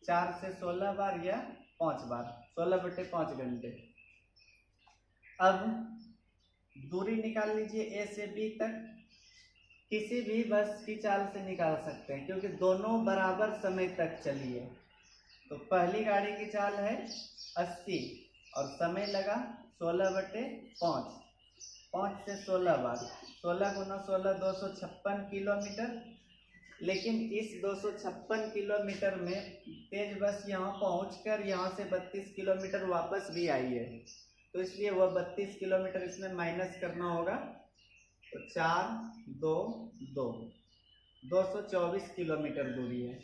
4 से 16 बार या 5 बार, 16/5 घंटे। अब दूरी निकाल लीजिए ए से बी तक, किसी भी बस की चाल से निकाल सकते हैं क्योंकि दोनों बराबर समय तक चली है। तो पहली गाड़ी की चाल है 80 और समय लगा 16/5, 5 से 16 बार, 16 गुना 16 256 किलोमीटर। लेकिन इस 256 किलोमीटर में तेज बस यहाँ पहुँचकर यहाँ से 32 किलोमीटर वापस भी आई है, तो इसलिए वह 32 किलोमीटर इसमें माइनस करना होगा। तो 4 2 2 224 किलोमीटर दूरी है।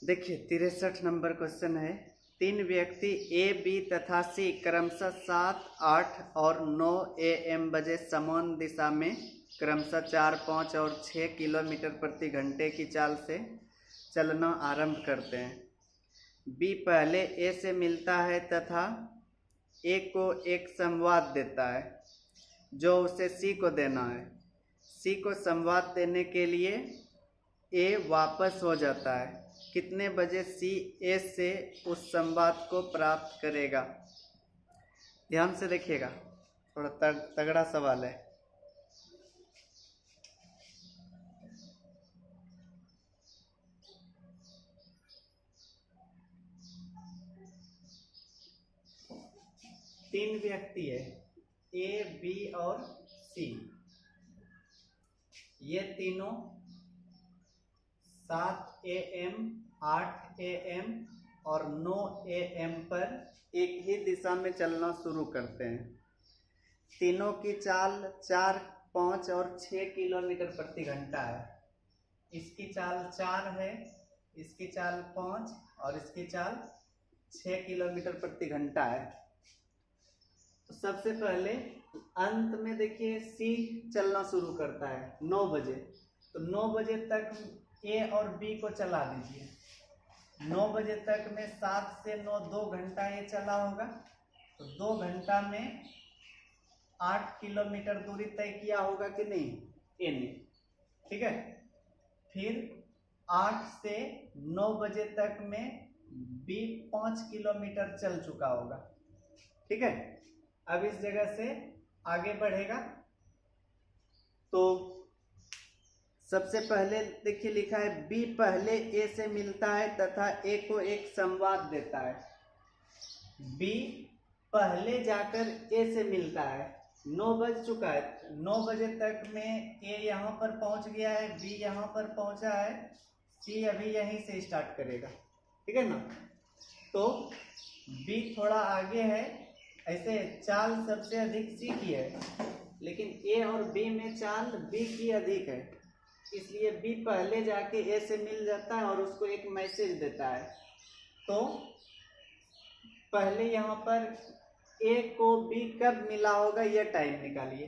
देखिए 63 नंबर क्वेश्चन है, 3 व्यक्ति ए बी तथा सी क्रमशः 7 8 और 9 AM बजे समान दिशा में क्रमशः 4 5 और 6 किलोमीटर प्रति घंटे की चाल से चलना आरंभ करते हैं। बी पहले ए से मिलता है तथा ए को एक संवाद देता है जो उसे सी को देना है। सी को संवाद देने के लिए ए वापस हो जाता है, कितने बजे सी ए से उस संवाद को प्राप्त करेगा। ध्यान से देखिएगा, थोड़ा तगड़ा सवाल है। तीन व्यक्ति है ए बी और सी, ये तीनों 7 AM 8 AM और 9 AM पर एक ही दिशा में चलना शुरू करते हैं। तीनों की चाल 4 5 और 6 किलोमीटर प्रति घंटा है। इसकी चाल 4 है, इसकी चाल 5 और इसकी चाल 6 किलोमीटर प्रति घंटा है। तो सबसे पहले अंत में देखिए सी चलना शुरू करता है 9 बजे, तो 9 बजे तक ए और बी को चला दीजिए। 9 बजे तक में 7 से 9 2 घंटा ये चला होगा, तो 2 घंटा में 8 किलोमीटर दूरी तय किया होगा कि नहीं ए ने, ठीक है। फिर 8 से 9 बजे तक में बी 5 किलोमीटर चल चुका होगा, ठीक है। अब इस जगह से आगे बढ़ेगा तो सबसे पहले देखिए लिखा है बी पहले ए से मिलता है तथा ए को एक संवाद देता है। बी पहले जाकर ए से मिलता है, 9 बज चुका है, 9 बजे तक में ए यहाँ पर पहुंच गया है, बी यहाँ पर पहुंचा है, सी अभी यहीं से स्टार्ट करेगा, ठीक है ना। तो बी थोड़ा आगे है, ऐसे चाल सबसे अधिक सी की है, लेकिन ए और बी में चाल बी की अधिक है, इसलिए बी पहले जाके ए से मिल जाता है और उसको एक मैसेज देता है। तो पहले यहाँ पर ए को बी कब मिला होगा यह टाइम निकालिए।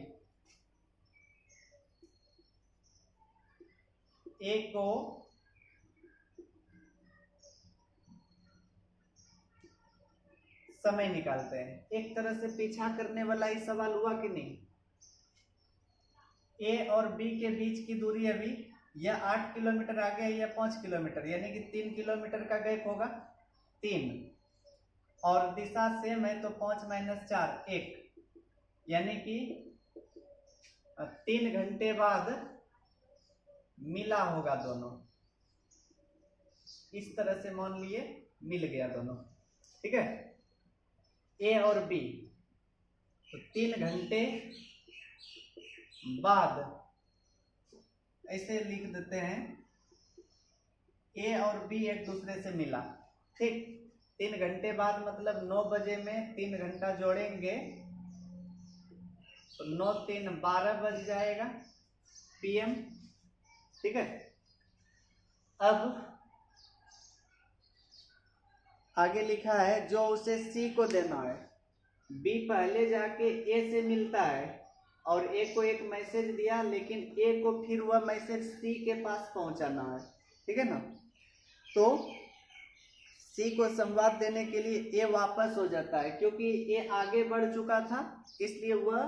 ए को समय निकालते हैं, एक तरह से पीछा करने वाला ही सवाल हुआ कि नहीं। ए और बी के बीच की दूरी अभी यह 8 किलोमीटर आगे है, यह 5 किलोमीटर, यानी कि 3 किलोमीटर का गैप होगा 3, और दिशा सेम है तो 5 - 4 1, यानी कि 3 घंटे बाद मिला होगा दोनों। इस तरह से मान लिए मिल गया दोनों, ठीक है, ए और बी। तो 3 घंटे बाद ऐसे लिख देते हैं, ए और बी एक दूसरे से मिला, ठीक। 3 घंटे बाद मतलब 9 बजे में 3 घंटा जोड़ेंगे तो 9 - 3 12 बज जाएगा PM, ठीक है। अब आगे लिखा है जो उसे C को देना है, B पहले जाके A से मिलता है और A को एक मैसेज दिया, लेकिन A को फिर वह मैसेज C के पास पहुंचाना है, ठीक है ना। तो C को संवाद देने के लिए A वापस हो जाता है, क्योंकि A आगे बढ़ चुका था, इसलिए वह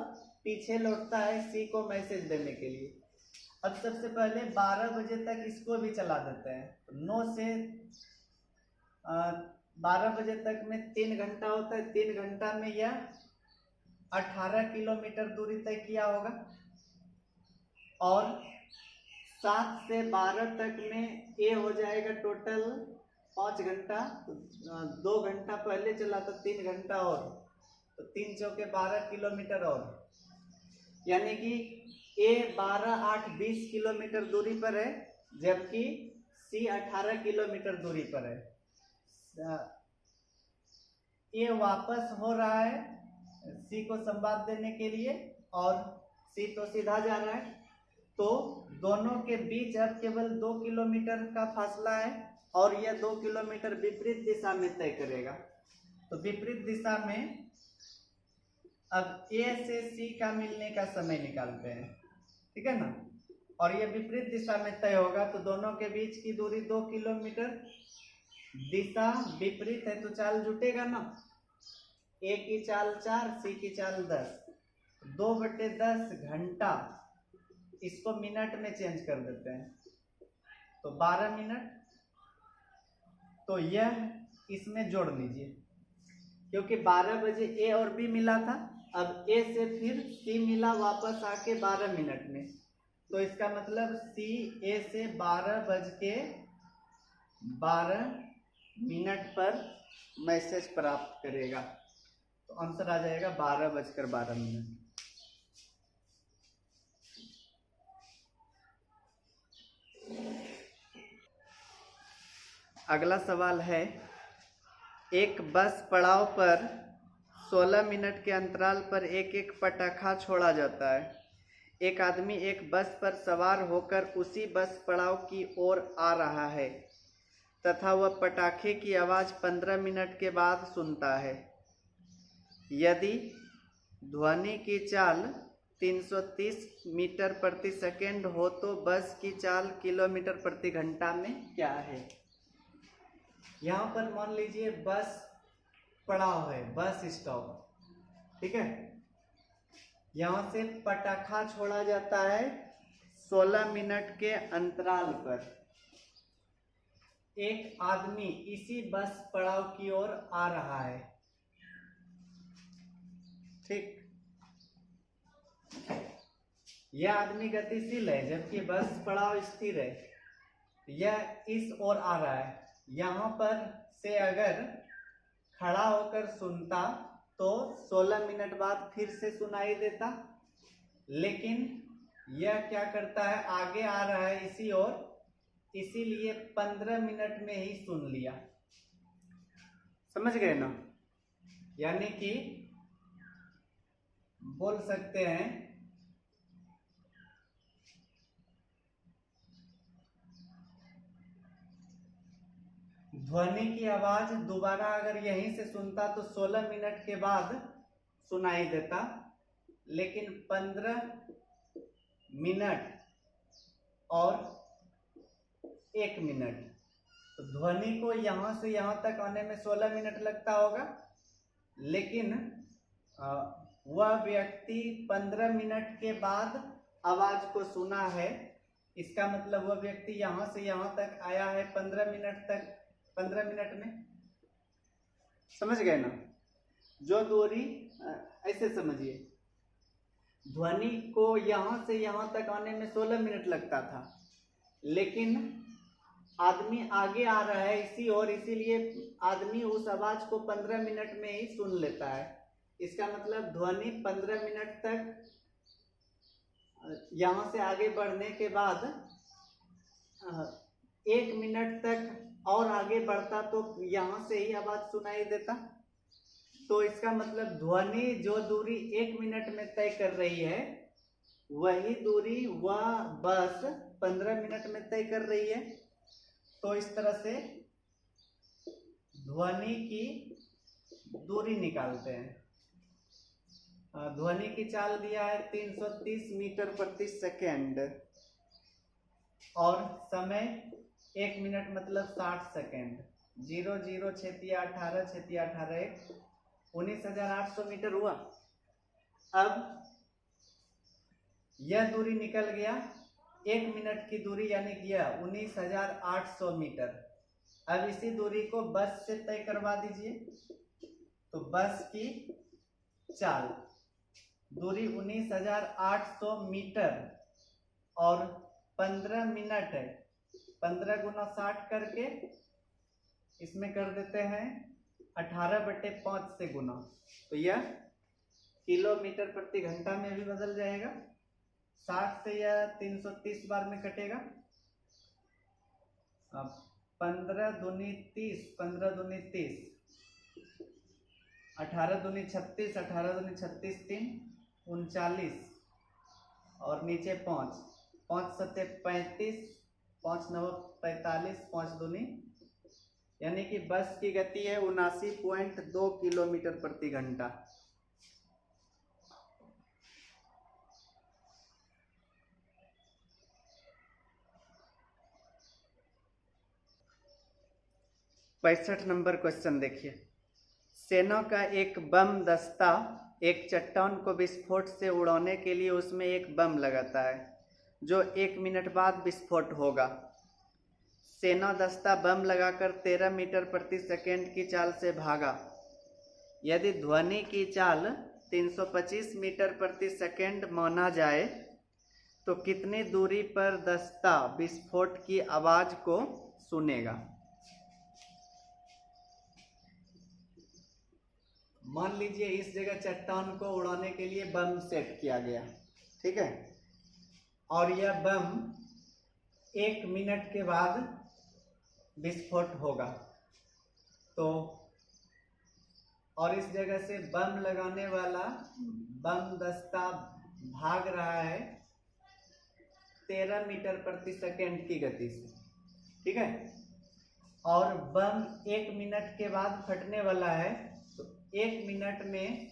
पीछे लौटता है C को मैसेज देने के लिए। अब सबसे पहले 12 बजे तक इसको भी चला देते हैं, तो 9 से 12 बजे तक में 3 घंटा होता है। 3 घंटा में यह 18 किलोमीटर दूरी तय किया होगा, और 7 से 12 तक में ये हो जाएगा टोटल 5 घंटा, 2 घंटा पहले चला तो 3 घंटा और, तो 3 चौके 12 किलोमीटर और, यानी कि A 12 8 20 किलोमीटर दूरी पर है, जबकि C 18 किलोमीटर दूरी पर है। ये वापस हो रहा है C को संवाद देने के लिए, और C तो सीधा जा रहा है, तो दोनों के बीच अब केवल 2 किलोमीटर का फासला है, और यह 2 किलोमीटर विपरीत दिशा में तय करेगा। तो विपरीत दिशा में अब A से C का मिलने का समय निकालते हैं, ठीक है ना, और यह विपरीत दिशा में तय होगा, तो दोनों के बीच की दूरी 2 किलोमीटर, दिशा विपरीत है तो चाल जुटेगा ना, A की चाल 4, C की चाल 10, 2/10 घंटा, इसको मिनट में चेंज कर देते हैं, तो 12 मिनट। तो यह इसमें जोड़ लीजिए, क्योंकि 12 बजे A और B मिला था, अब A से फिर C मिला वापस आके 12 मिनट में, तो इसका मतलब C A से 12:12 पर मैसेज प्राप्त करेगा, तो आंसर आ जाएगा 12:12। अगला सवाल है, एक बस पड़ाव पर 16 मिनट के अंतराल पर एक एक पटाखा छोड़ा जाता है। एक आदमी एक बस पर सवार होकर उसी बस पड़ाव की ओर आ रहा है तथा वह पटाखे की आवाज़ 15 मिनट के बाद सुनता है। यदि ध्वनि की चाल 330 मीटर प्रति सेकंड हो तो बस की चाल किलोमीटर प्रति घंटा में क्या है। यहाँ पर मान लीजिए बस पड़ाव है, बस स्टॉप, ठीक है। यहाँ से पटाखा छोड़ा जाता है 16 मिनट के अंतराल पर। एक आदमी इसी बस पड़ाव की ओर आ रहा है, ठीक। यह आदमी गतिशील है जबकि बस पड़ाव स्थिर है। यह इस ओर आ रहा है। यहाँ पर से अगर खड़ा होकर सुनता तो 16 मिनट बाद फिर से सुनाई देता, लेकिन यह क्या करता है, आगे आ रहा है इसी ओर, इसीलिए 15 मिनट में ही सुन लिया। समझ गए ना। यानी कि बोल सकते हैं ध्वनि की आवाज दोबारा अगर यहीं से सुनता तो 16 मिनट के बाद सुनाई देता, लेकिन 15 मिनट और 1 मिनट, तो ध्वनि को यहां से यहां तक आने में 16 मिनट लगता होगा, लेकिन वह व्यक्ति 15 मिनट के बाद आवाज को सुना है, इसका मतलब वह व्यक्ति यहाँ से यहाँ तक आया है 15 मिनट तक, 15 मिनट में। समझ गए ना? जो दूरी ऐसे समझिए, ध्वनि को यहाँ से यहाँ तक आने में 16 मिनट लगता था, लेकिन आदमी आगे आ रहा है इसी और इसीलिए आदमी उस आवाज को 15 मिनट में ही सुन लेता है। इसका मतलब ध्वनि 15 मिनट तक यहाँ से आगे बढ़ने के बाद 1 मिनट तक और आगे बढ़ता तो यहाँ से ही आवाज सुनाई देता। तो इसका मतलब ध्वनि जो दूरी 1 मिनट में तय कर रही है, वही दूरी वह बस 15 मिनट में तय कर रही है। तो इस तरह से ध्वनि की दूरी निकालते हैं। ध्वनि की चाल दिया है 330 मीटर प्रति सेकेंड और समय 1 मिनट मतलब 60 सेकेंड। 0 0 छेतिया 18 छेतिया 18 19,800 मीटर हुआ। अब यह दूरी निकल गया 1 मिनट की दूरी, यानी कि 19,800 मीटर। अब इसी दूरी को बस से तय करवा दीजिए। तो बस की चाल दूरी 19,800 मीटर और 15 मिनट है, 15 गुना 60 करके इसमें कर देते हैं 18/5 से गुना, तो यह किलोमीटर प्रति घंटा में भी बदल जाएगा। 60 से यह 330 बार में कटेगा। अब 15 दूनी 30, 15 दूनी 30, 18 दूनी 36, 18 दूनी 36, 3 39 और नीचे 5, 5 सत्ते 35, 5 9 45, 5 दूनी, यानी कि बस की गति है 79.2 किलोमीटर प्रति घंटा। पैंसठ नंबर क्वेश्चन देखिए। सेना का एक बम दस्ता एक चट्टान को विस्फोट से उड़ाने के लिए उसमें एक बम लगाता है जो 1 मिनट बाद विस्फोट होगा। सेना दस्ता बम लगाकर 13 मीटर प्रति सेकेंड की चाल से भागा। यदि ध्वनि की चाल 325 मीटर प्रति सेकेंड माना जाए तो कितनी दूरी पर दस्ता विस्फोट की आवाज को सुनेगा? मान लीजिए इस जगह चट्टान को उड़ाने के लिए बम सेट किया गया, ठीक है, और यह बम 1 मिनट के बाद विस्फोट होगा। तो और इस जगह से बम लगाने वाला बम दस्ता भाग रहा है 13 मीटर प्रति सेकेंड की गति से, ठीक है, और बम 1 मिनट के बाद फटने वाला है। तो 1 मिनट में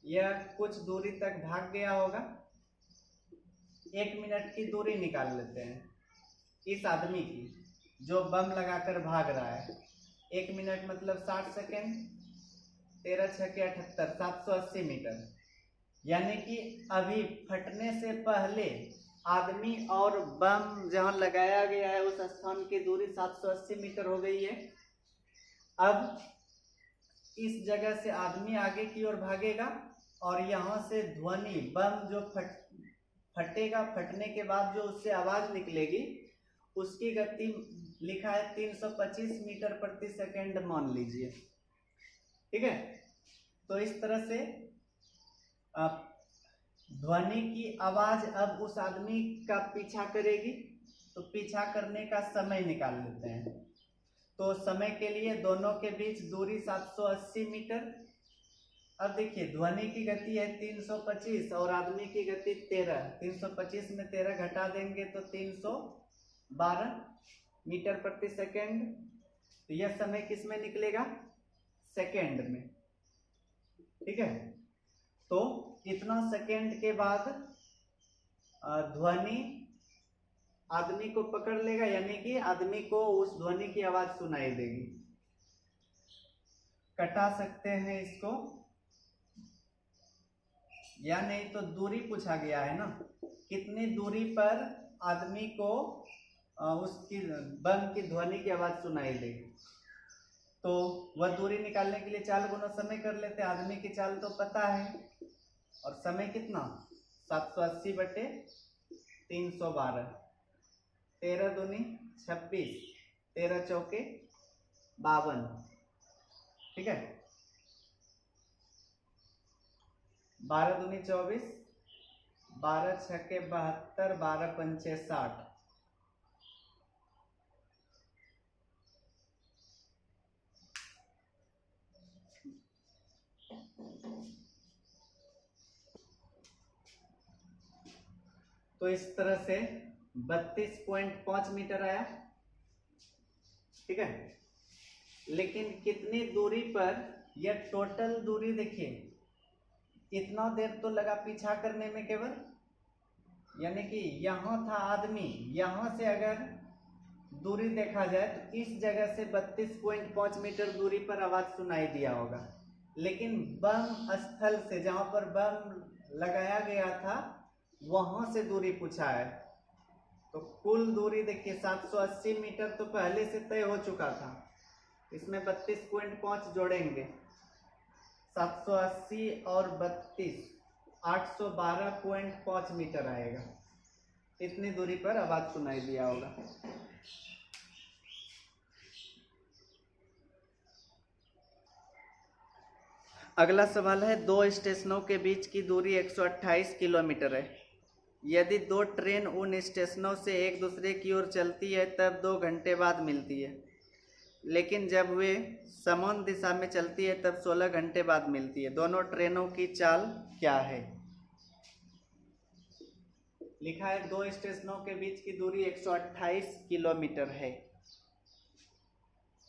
यह कुछ दूरी तक भाग गया होगा। 1 मिनट की दूरी निकाल लेते हैं इस आदमी की जो बम लगाकर भाग रहा है। 1 मिनट मतलब 60 सेकेंड, 13 6 के 78, 780 मीटर, यानी कि अभी फटने से पहले आदमी और बम जहां लगाया गया है उस स्थान की दूरी 780 मीटर हो गई है। अब इस जगह से आदमी आगे की ओर भागेगा और यहाँ से ध्वनि बम जो फटेगा, फटने के बाद जो उससे आवाज निकलेगी उसकी गति लिखा है 325 मीटर प्रति सेकेंड मान लीजिए, ठीक है। तो इस तरह से ध्वनि की आवाज अब उस आदमी का पीछा करेगी। तो पीछा करने का समय निकाल लेते हैं। तो समय के लिए दोनों के बीच दूरी 780 मीटर। अब देखिए ध्वनि की गति है 325 और आदमी की गति 13। 325 में 13 घटा देंगे तो 312 मीटर प्रति सेकेंड। तो यह समय किस में निकलेगा? सेकेंड में, ठीक है। तो इतना सेकेंड के बाद ध्वनि आदमी को पकड़ लेगा, यानी कि आदमी को उस ध्वनि की आवाज सुनाई देगी। कटा सकते हैं इसको, या नहीं तो दूरी पूछा गया है ना, कितनी दूरी पर आदमी को उसकी बम की ध्वनि की आवाज सुनाई दे, तो वह दूरी निकालने के लिए चाल गुना समय कर लेते हैं। आदमी की चाल तो पता है, और समय कितना 780 बटे 312, 13 दूनी 26, 13 चौके 52, ठीक है, 12 दूनी 24, 12 छक्के 72, 12 पंचे 60। तो इस तरह से 32.5 मीटर आया, ठीक है। लेकिन कितनी दूरी पर, यह टोटल दूरी देखिए, इतना देर तो लगा पीछा करने में केवल, यानी कि यहाँ था आदमी, यहाँ से अगर दूरी देखा जाए तो इस जगह से 32.5 मीटर दूरी पर आवाज सुनाई दिया होगा। लेकिन बम स्थल से, जहां पर बम लगाया गया था, वहां से दूरी पूछा है। तो कुल दूरी देखिए 780 मीटर तो पहले से तय हो चुका था, इसमें 32.5 जोड़ेंगे, 780 और 32, 812.5 मीटर आएगा। इतनी दूरी पर आवाज सुनाई दिया होगा। अगला सवाल है, दो स्टेशनों के बीच की दूरी 128 किलोमीटर है। यदि दो ट्रेन उन स्टेशनों से एक दूसरे की ओर चलती है तब 2 घंटे बाद मिलती है, लेकिन जब वे समान दिशा में चलती है तब 16 घंटे बाद मिलती है। दोनों ट्रेनों की चाल क्या है? लिखा है दो स्टेशनों के बीच की दूरी 128 किलोमीटर है।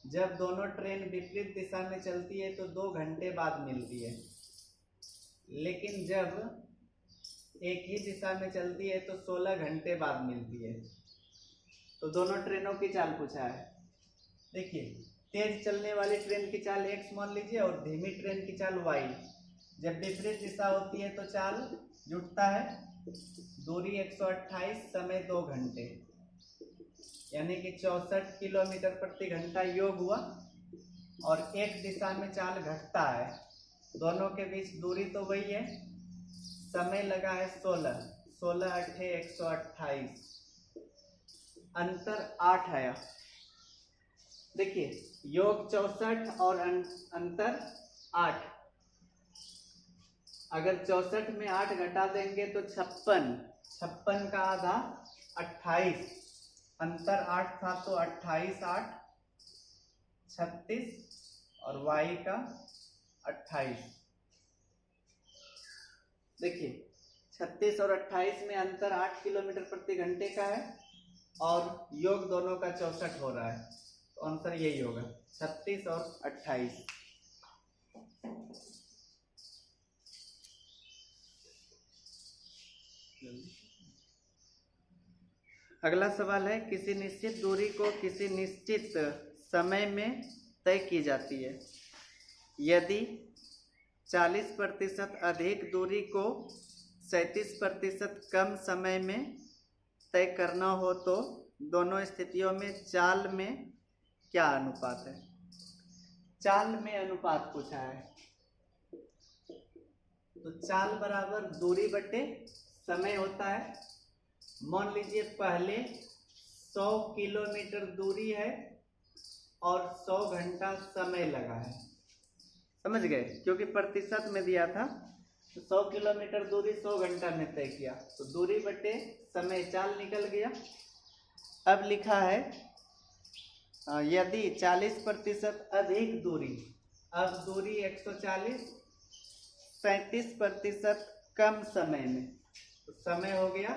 जब दोनों ट्रेन विपरीत दिशा में चलती है तो 2 घंटे बाद मिलती है, लेकिन जब एक ही दिशा में चलती है तो 16 घंटे बाद मिलती है। तो दोनों ट्रेनों की चाल पूछा है। देखिए, तेज चलने वाली ट्रेन की चाल x मान लीजिए और धीमी ट्रेन की चाल y। जब विपरीत दिशा होती है तो चाल जुटता है। दूरी 128, समय 2 घंटे, यानी कि 64 किलोमीटर प्रति घंटा योग हुआ। और एक दिशा में चाल घटता है, दोनों के बीच दूरी तो वही है, समय लगा है 16, 16 अठे 128, अंतर 8 आया। देखिए, योग 64 और अंतर 8। अगर 64 में 8 घटा देंगे तो 56, 56 का आधा 28, अंतर 8 था तो 28, 8 36 और y का 28। देखिए, 36 और 28 में अंतर 8 किलोमीटर प्रति घंटे का है और योग दोनों का 64 हो रहा है, तो आंसर यही होगा 36 और 28। अगला सवाल है, किसी निश्चित दूरी को किसी निश्चित समय में तय की जाती है। यदि 40% अधिक दूरी को 37% कम समय में तय करना हो तो दोनों स्थितियों में चाल में क्या अनुपात है? चाल में अनुपात पूछा है, तो चाल बराबर दूरी बटे समय होता है। मान लीजिए पहले 100 किलोमीटर दूरी है और 100 घंटा समय लगा है, समझ गए? क्योंकि प्रतिशत में दिया था, तो 100 किलोमीटर दूरी 100 घंटा में तय किया, तो दूरी बटे समय, चाल निकल गया। अब लिखा है यदि 40% अधिक दूरी, अब दूरी 140, 37% कम समय में, तो समय हो गया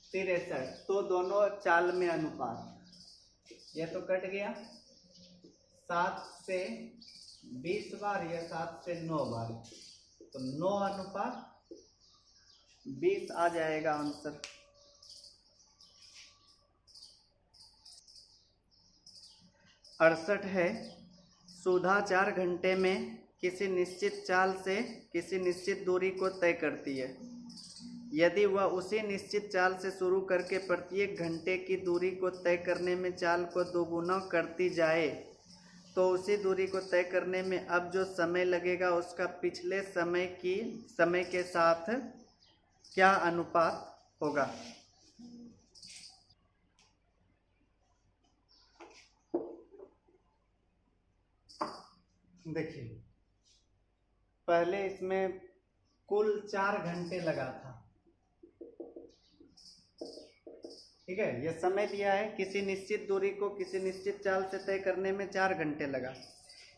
63, तो दोनों चाल में अनुपात, यह तो कट गया 7 से 20 बार या 7 से 9 बार, तो 9 अनुपात 20 आ जाएगा आंसर। अड़सठ है, सुधा 4 घंटे में किसी निश्चित चाल से किसी निश्चित दूरी को तय करती है। यदि वह उसी निश्चित चाल से शुरू करके प्रत्येक घंटे की दूरी को तय करने में चाल को दोगुना करती जाए तो उसी दूरी को तय करने में अब जो समय लगेगा उसका पिछले समय के साथ क्या अनुपात होगा। देखिए, पहले इसमें कुल 4 घंटे लगा था, ठीक है। यह समय दिया है, किसी निश्चित दूरी को किसी निश्चित चाल से तय करने में 4 घंटे लगा।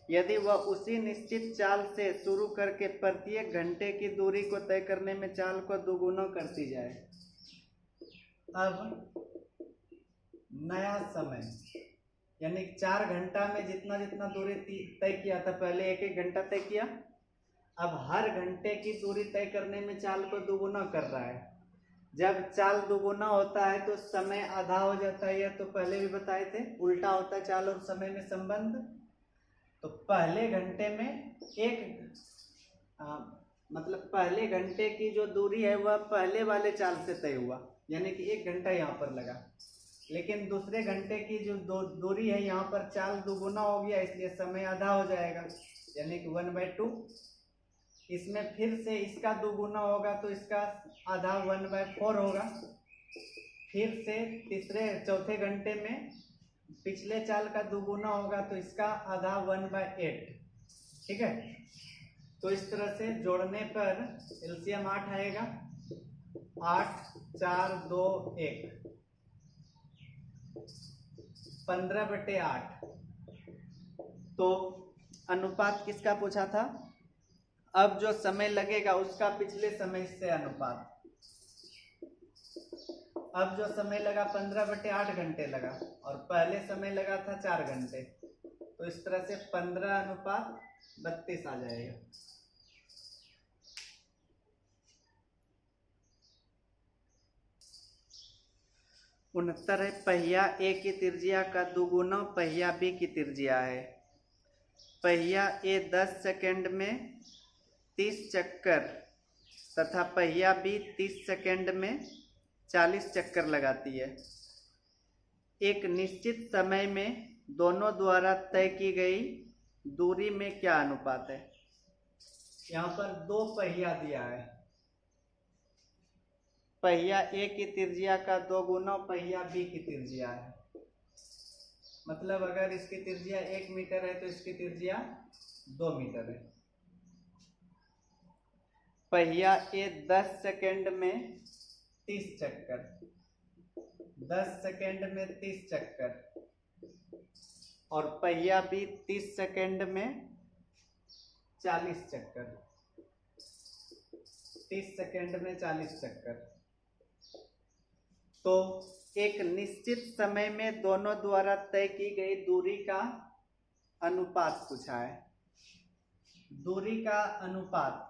यदि वह उसी निश्चित चाल से शुरू करके प्रत्येक घंटे की दूरी को तय करने में चाल को दोगुना करती जाए, अब नया समय यानी 4 घंटा में जितना जितना दूरी तय किया था, पहले 1-1 घंटा तय किया, अब हर घंटे की दूरी तय करने में चाल को दोगुना कर रहा है। जब चाल दोगुना होता है तो समय आधा हो जाता है, यह तो पहले भी बताए थे, उल्टा होता है चाल और समय में संबंध। तो पहले घंटे में मतलब पहले घंटे की जो दूरी है वह पहले वाले चाल से तय हुआ, यानी कि 1 घंटा यहाँ पर लगा। लेकिन दूसरे घंटे की जो दूरी है यहाँ पर चाल दोगुना हो गया, इसलिए समय आधा हो जाएगा, यानी कि 1/2। इसमें फिर से इसका दोगुना होगा तो इसका आधा 1/4 होगा। फिर से चौथे घंटे में पिछले चाल का दोगुना होगा तो इसका आधा 1/8, ठीक है। तो इस तरह से जोड़ने पर एलसीएम 8 आएगा, 8 4 2 1 15/8। तो अनुपात किसका पूछा था, अब जो समय लगेगा उसका पिछले समय से अनुपात। अब जो समय लगा 15/8 घंटे लगा और पहले समय लगा था 4 घंटे, तो इस तरह से 15:32 आ जाएगा। उनहत्तर है, पहिया ए की त्रिज्या का दोगुना पहिया बी की त्रिज्या है। पहिया ए 10 सेकंड में 30 चक्कर तथा पहिया बी 30 सेकंड में 40 चक्कर लगाती है। एक निश्चित समय में दोनों द्वारा तय की गई दूरी में क्या अनुपात है। यहाँ पर 2 पहिया दिया है, पहिया ए की त्रिज्या का दोगुना पहिया बी की त्रिज्या है। मतलब अगर इसकी त्रिज्या 1 मीटर है तो इसकी त्रिज्या 2 मीटर है। पहिया ए 10 सेकंड में 30 चक्कर, 10 सेकंड में 30 चक्कर, और पहिया बी 30 सेकंड में 40 चक्कर, 30 सेकंड में 40 चक्कर। तो एक निश्चित समय में दोनों द्वारा तय की गई दूरी का अनुपात पूछा है। दूरी का अनुपात,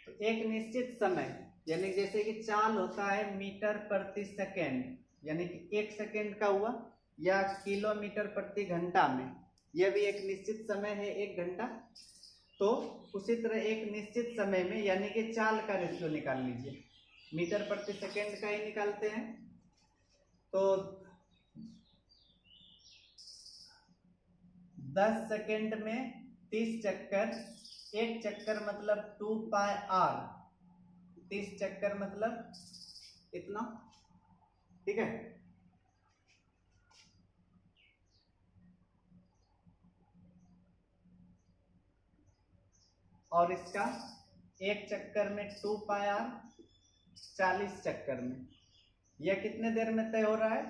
तो एक निश्चित समय यानी जैसे कि चाल होता है मीटर प्रति सेकेंड, यानी कि 1 सेकेंड का हुआ, या किलोमीटर प्रति घंटा में, यह भी एक निश्चित समय है 1 घंटा। तो उसी तरह एक निश्चित समय में यानी कि चाल का रेशियो निकाल लीजिए, मीटर प्रति सेकेंड का ही निकालते हैं। तो 10 सेकेंड में 30 चक्कर, 1 चक्कर मतलब 2πr, 30 चक्कर मतलब इतना, ठीक है। और इसका 1 चक्कर में 2πr, 40 चक्कर में यह कितने देर में तय हो रहा है,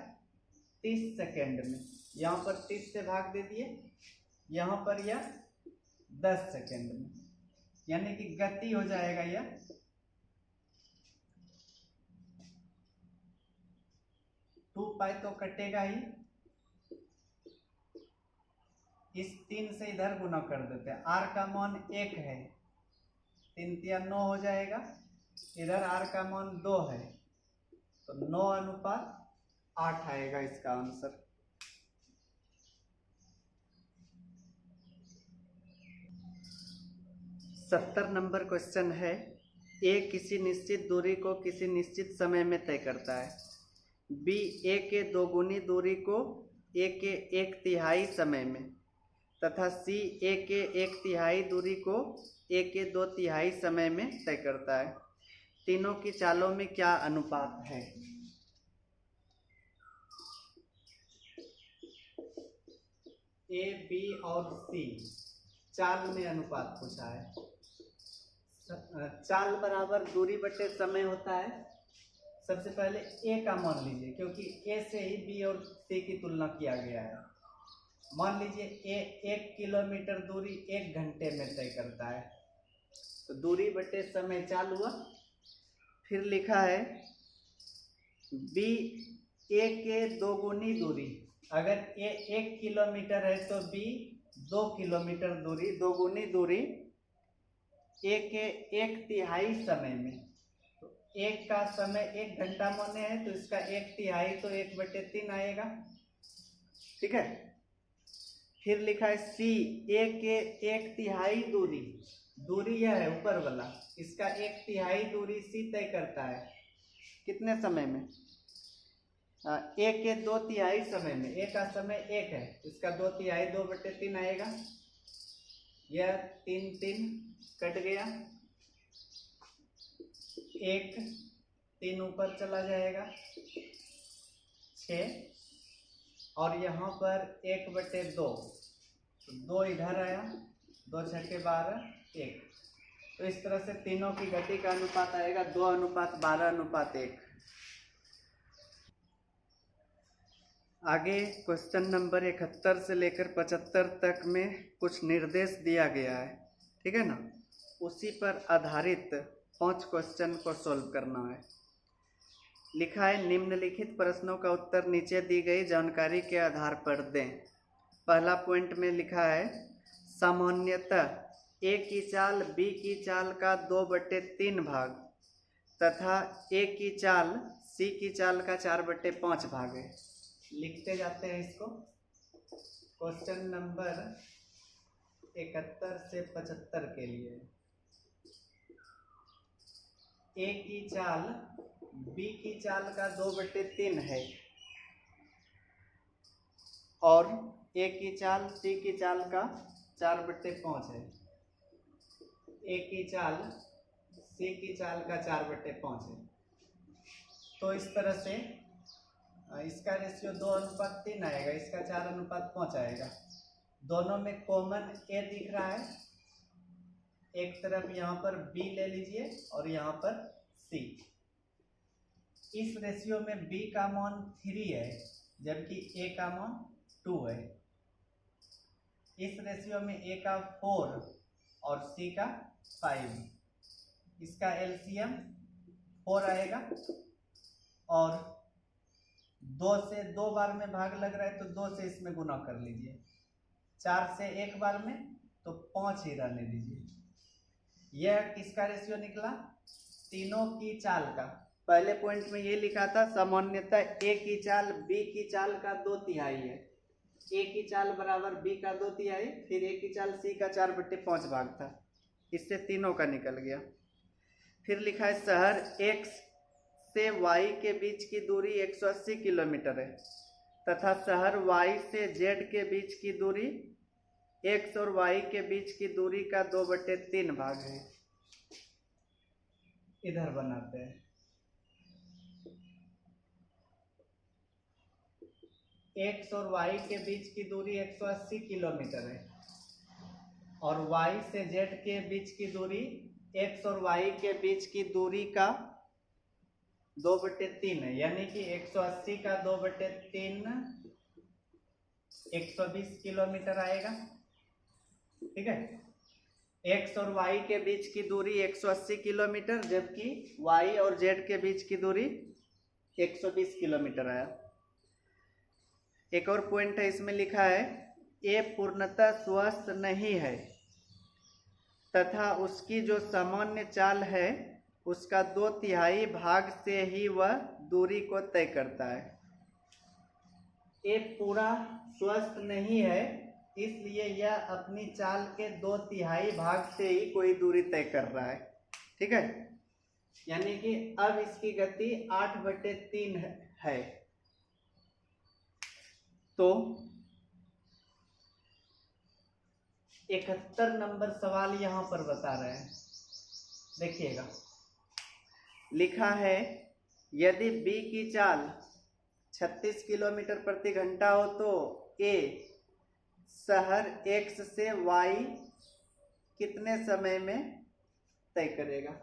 30 सेकेंड में। यहाँ पर 30 से भाग दे दिए, यहाँ पर यह 10 सेकेंड में, यानी कि गति हो जाएगा यह 2π तो कटेगा ही, इस 3 से इधर गुना कर देते हैं। r का मान 1 है, 3 × 9 हो जाएगा, इधर r का मान 2 है, तो 9:8 आएगा इसका आंसर। सत्तर नंबर क्वेश्चन है, ए किसी निश्चित दूरी को किसी निश्चित समय में तय करता है। बी ए के दोगुनी दूरी को ए के 1/3 समय में, तथा सी ए के 1/3 दूरी को ए के 2/3 समय में तय करता है। तीनों की चालों में क्या अनुपात है? ए, बी और सी चाल में अनुपात पूछा है। चाल बराबर दूरी बटे समय होता है। सबसे पहले ए का मान लीजिए, क्योंकि ए से ही बी और सी की तुलना किया गया है। मान लीजिए ए 1 किलोमीटर दूरी 1 घंटे में तय करता है, तो दूरी बटे समय चाल हुआ। फिर लिखा है बी ए के दोगुनी दूरी, अगर ए 1 किलोमीटर है तो बी 2 किलोमीटर दूरी, दोगुनी दूरी ए के 1/3 समय में। तो एक का समय 1 घंटा माने है, तो इसका 1/3 तो 1/3 आएगा। ठीक है। फिर लिखा है सी ए के 1/3 दूरी, दूरी यह है ऊपर वाला, इसका 1/3 दूरी सी तय करता है कितने समय में? ए के 2/3 समय में। ए का समय 1 है, इसका 2/3 2/3 आएगा। यह 3 कट गया, 1 3 ऊपर चला जाएगा, 6, और यहाँ पर 1/2, 2 इधर आया, 2 छक्के 12, 1। तो इस तरह से तीनों की गति का अनुपात आएगा 2:12:1। आगे क्वेश्चन नंबर 71 से लेकर 75 तक में कुछ निर्देश दिया गया है, ठीक है ना। उसी पर आधारित 5 क्वेश्चन को सॉल्व करना है। लिखा है निम्नलिखित प्रश्नों का उत्तर नीचे दी गई जानकारी के आधार पर दें। पहला पॉइंट में लिखा है सामान्यतः ए की चाल बी की चाल का 2/3 भाग तथा ए की चाल सी की चाल का 4/5 भाग है। लिखते जाते हैं इसको। क्वेश्चन नंबर 71 से 75 के लिए ए की चाल बी की चाल का 2/3 है और ए की चाल सी की चाल का 4/5 है। ए की चाल सी की चाल का 4/5 है। तो इस तरह से इसका रेशियो 2:3 आएगा, इसका 4:5 आएगा। दोनों में कॉमन ए दिख रहा है। एक तरफ यहाँ पर बी ले लीजिए और यहाँ पर सी। इस रेशियो में बी का मान 3 है जबकि ए का मान 2 है। इस रेशियो में ए का 4 और सी का 5। इसका एलसीएम 4 आएगा और 2 से 2 बार में भाग लग रहा है तो 2 से इसमें गुना कर लीजिए। 4 से 1 बार में तो 5 ही रहने दीजिए। यह किसका रेशियो निकला? तीनों की चाल का। पहले पॉइंट में ये लिखा था सामान्यतः ए की चाल बी की चाल का 2/3 है। ए की चाल बराबर बी का 2/3, फिर ए की चाल सी का 4/5 भाग था। इससे तीनों का निकल गया। फिर लिखा है शहर एक्स से वाई के बीच की दूरी 180 किलोमीटर है तथा शहर वाई से जेड के बीच की दूरी एक्स और वाई के बीच की दूरी का 2/3 भाग है। इधर बनाते हैं। एक्स और वाई के बीच की दूरी 180 किलोमीटर है और वाई से जेड के बीच की दूरी एक्स और वाई के बीच की दूरी का 2/3 है, यानी कि 180 का 2/3 120 किलोमीटर आएगा। ठीक है। एक्स और वाई के बीच की दूरी 180 किलोमीटर जबकि वाई और जेड के बीच की दूरी 120 किलोमीटर आया। एक और पॉइंट है, इसमें लिखा है ए पूर्णतः स्वस्थ नहीं है तथा उसकी जो सामान्य चाल है उसका 2/3 भाग से ही वह दूरी को तय करता है। ए पूरा स्वस्थ नहीं है इसलिए यह अपनी चाल के 2/3 भाग से ही कोई दूरी तय कर रहा है। ठीक है। यानी कि अब इसकी गति 8/3 है। तो 71 नंबर सवाल यहां पर बता रहे हैं, देखिएगा। लिखा है यदि बी की चाल 36 किलोमीटर प्रति घंटा हो तो ए शहर एक्स से वाई कितने समय में तय करेगा।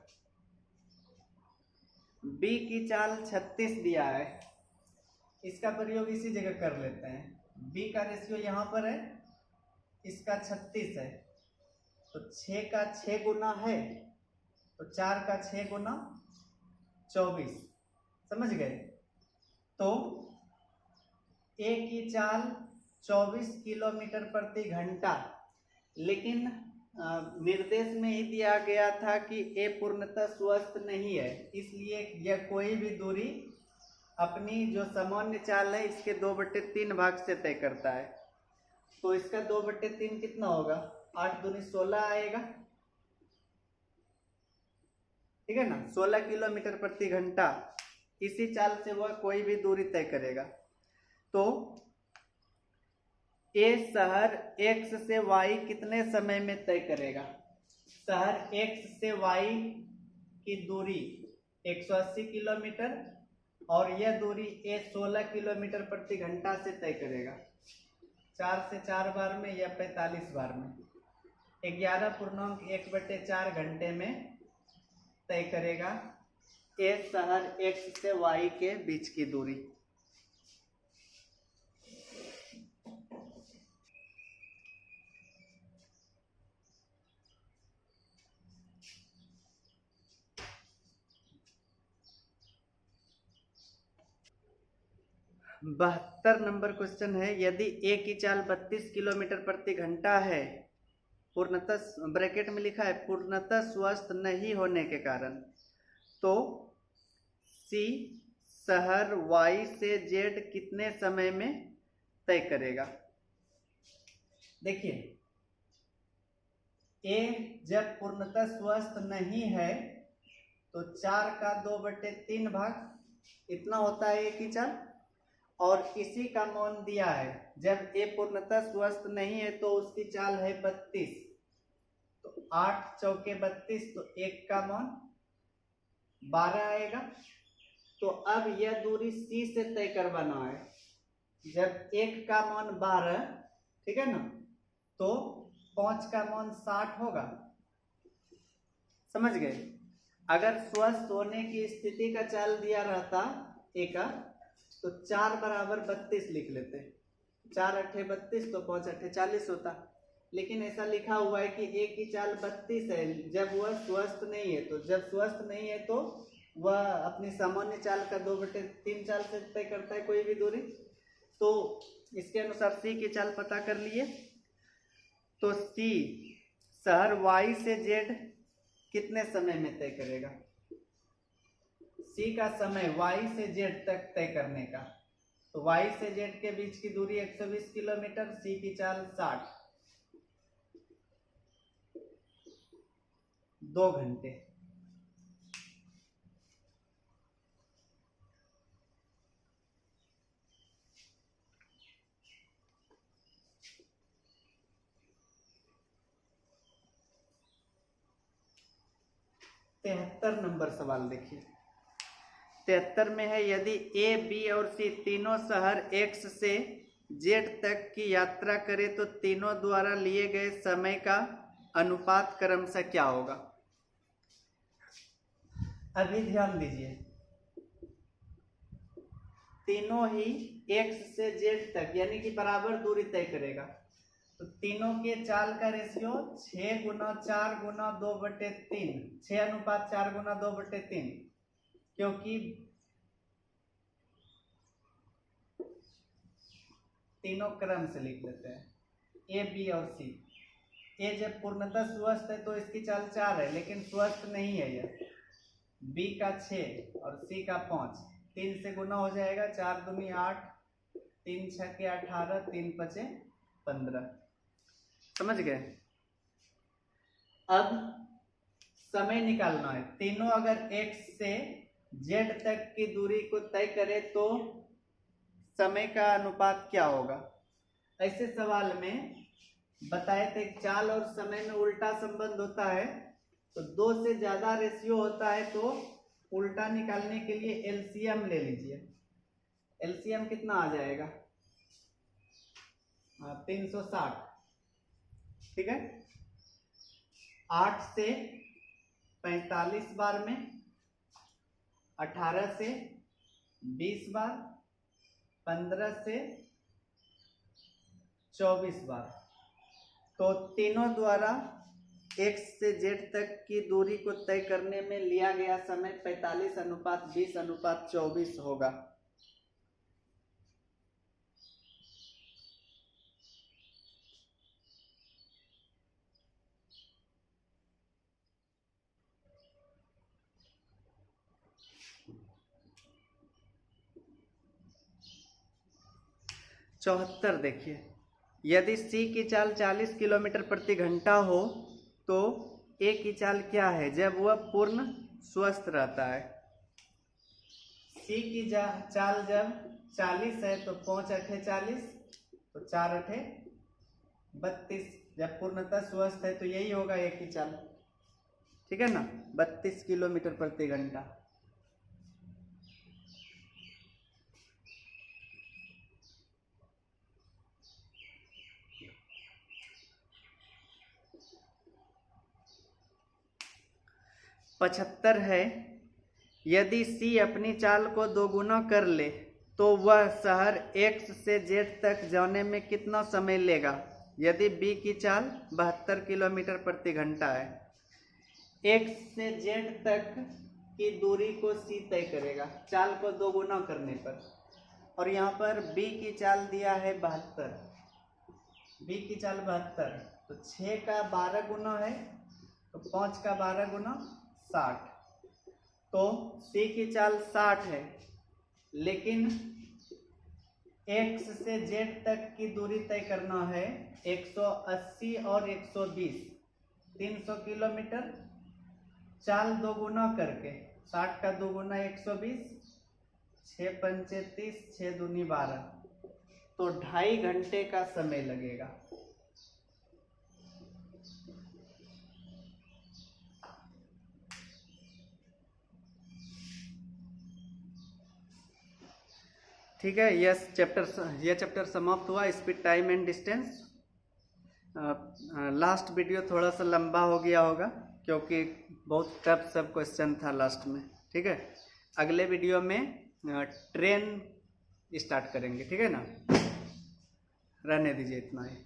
बी की चाल 36 दिया है, इसका प्रयोग इसी जगह कर लेते हैं। बी का रेशियो यहाँ पर है, इसका 36 है, तो 6 का 6 गुना है, तो 4 का 6 गुना 24, समझ गए। तो ए की चाल 24 किलोमीटर प्रति घंटा, लेकिन निर्देश में ही दिया गया था कि ए पूर्णतः स्वस्थ नहीं है, इसलिए यह कोई भी दूरी अपनी जो सामान्य चाल है इसके 2/3 भाग से तय करता है। तो इसका 2/3 कितना होगा, 8 दूनी 16 आएगा, ठीक है ना। 16 किलोमीटर प्रति घंटा, इसी चाल से वह कोई भी दूरी तय करेगा। तो ए शहर एक्स से वाई कितने समय में तय करेगा। शहर एक्स से वाई की दूरी 180 किलोमीटर और यह दूरी ए 16 किलोमीटर प्रति घंटा से तय करेगा। 4 से 4 बार में या 45 बार में 11.1/4 घंटे में तय करेगा ए शहर एक्स से वाई के बीच की दूरी। बहत्तर नंबर क्वेश्चन है यदि ए की चाल 32 किलोमीटर प्रति घंटा है, पूर्णतः ब्रैकेट में लिखा है पूर्णतः स्वस्थ नहीं होने के कारण, तो सी शहर वाई से जेड कितने समय में तय करेगा। देखिए ए जब पूर्णतः स्वस्थ नहीं है तो 4 का 2/3 भाग इतना होता है ए की चाल, और इसी का मान दिया है जब ए पूर्णतः स्वस्थ नहीं है तो उसकी चाल है 32, तो 8 चौके 32, तो 1 का मान 12 आएगा। तो अब यह दूरी सी से तय करवाना है। जब 1 का मान 12, ठीक है ना, तो 5 का मान 60 होगा, समझ गए। अगर स्वस्थ होने की स्थिति का चाल दिया रहता ए का तो 4 बराबर 32 लिख लेते, 4 अट्ठे 32, तो 5 अट्ठे 40 होता। लेकिन ऐसा लिखा हुआ है कि ए की चाल 32 है जब वह स्वस्थ नहीं है, तो जब स्वस्थ नहीं है तो वह अपनी सामान्य चाल का 2/3 चाल से तय करता है कोई भी दूरी। तो इसके अनुसार सी की चाल पता कर लिए, तो सी शहर वाई से जेड कितने समय में तय करेगा। सी का समय वाई से जेड तक तय करने का, तो वाई से जेड के बीच की दूरी 120 किलोमीटर, सी की चाल 60, 2 घंटे। तिहत्तर नंबर सवाल देखिए। 73 में है यदि ए बी और सी तीनों शहर एक्स से जेड तक की यात्रा करे तो तीनों द्वारा लिए गए समय का अनुपात क्रमशः क्या होगा। अभी ध्यान दीजिए, तीनों ही एक्स से जेड तक यानी कि बराबर दूरी तय करेगा, तो तीनों के चाल का रेशियो 6 गुना 4 गुना 2/3, 6:4 गुना 2/3, क्योंकि तीनों क्रम से लिख लेते हैं ए बी और सी। ए जब पूर्णतः स्वस्थ है तो इसकी चाल 4 है, लेकिन स्वस्थ नहीं है यह। बी का 6 और सी का 5, 3 से गुना हो जाएगा, 4 दूनी 8, 3 छके 18, 3 पचे 15, समझ गए। अब समय निकालना है। तीनों अगर x से z तक की दूरी को तय करे तो समय का अनुपात क्या होगा। ऐसे सवाल में बताए थे चाल और समय में उल्टा संबंध होता है, तो 2 से ज्यादा रेशियो होता है तो उल्टा निकालने के लिए एलसीएम ले लीजिए। एलसीएम कितना आ जाएगा 360, ठीक है। 8 से 45 बार में, 18 से 20 बार, 15 से 24 बार। तो तीनों द्वारा x से z तक की दूरी को तय करने में लिया गया समय 45:20:24 होगा। चौहत्तर देखिए, यदि c की चाल 40 किलोमीटर प्रति घंटा हो तो a की चाल क्या है जब वह पूर्ण स्वस्थ रहता है। c की चाल जब 40 है तो 5 अठे 40, तो 4 अठे 32। जब पूर्णतः स्वस्थ है तो यही होगा a की चाल, ठीक है ना, 32 किलोमीटर प्रति घंटा। पचहत्तर है, यदि c अपनी चाल को दोगुना कर ले तो वह शहर x से z तक जाने में कितना समय लेगा यदि b की चाल 72 किलोमीटर प्रति घंटा है। x से z तक की दूरी को c तय करेगा चाल को दोगुना करने पर, और यहाँ पर b की चाल दिया है 72, b की चाल 72, तो 6 का 12 गुना है तो 5 का 12 गुना 60, तो c की चाल 60 है, लेकिन x से z तक की दूरी तय करना है 180 और 120, 300 किलोमीटर। चाल दो गुना करके 60 का 2 गुना 120, 6 पंचे 30, 6 दूनी 12, तो 2.5 घंटे का समय लगेगा। ठीक है, यह चैप्टर समाप्त हुआ, speed time and distance. Last video थोड़ा सा लंबा हो गया होगा क्योंकि बहुत टफ सब क्वेश्चन था लास्ट में, ठीक है। अगले वीडियो में ट्रेन स्टार्ट करेंगे, ठीक है ना। रहने दीजिए इतना ही।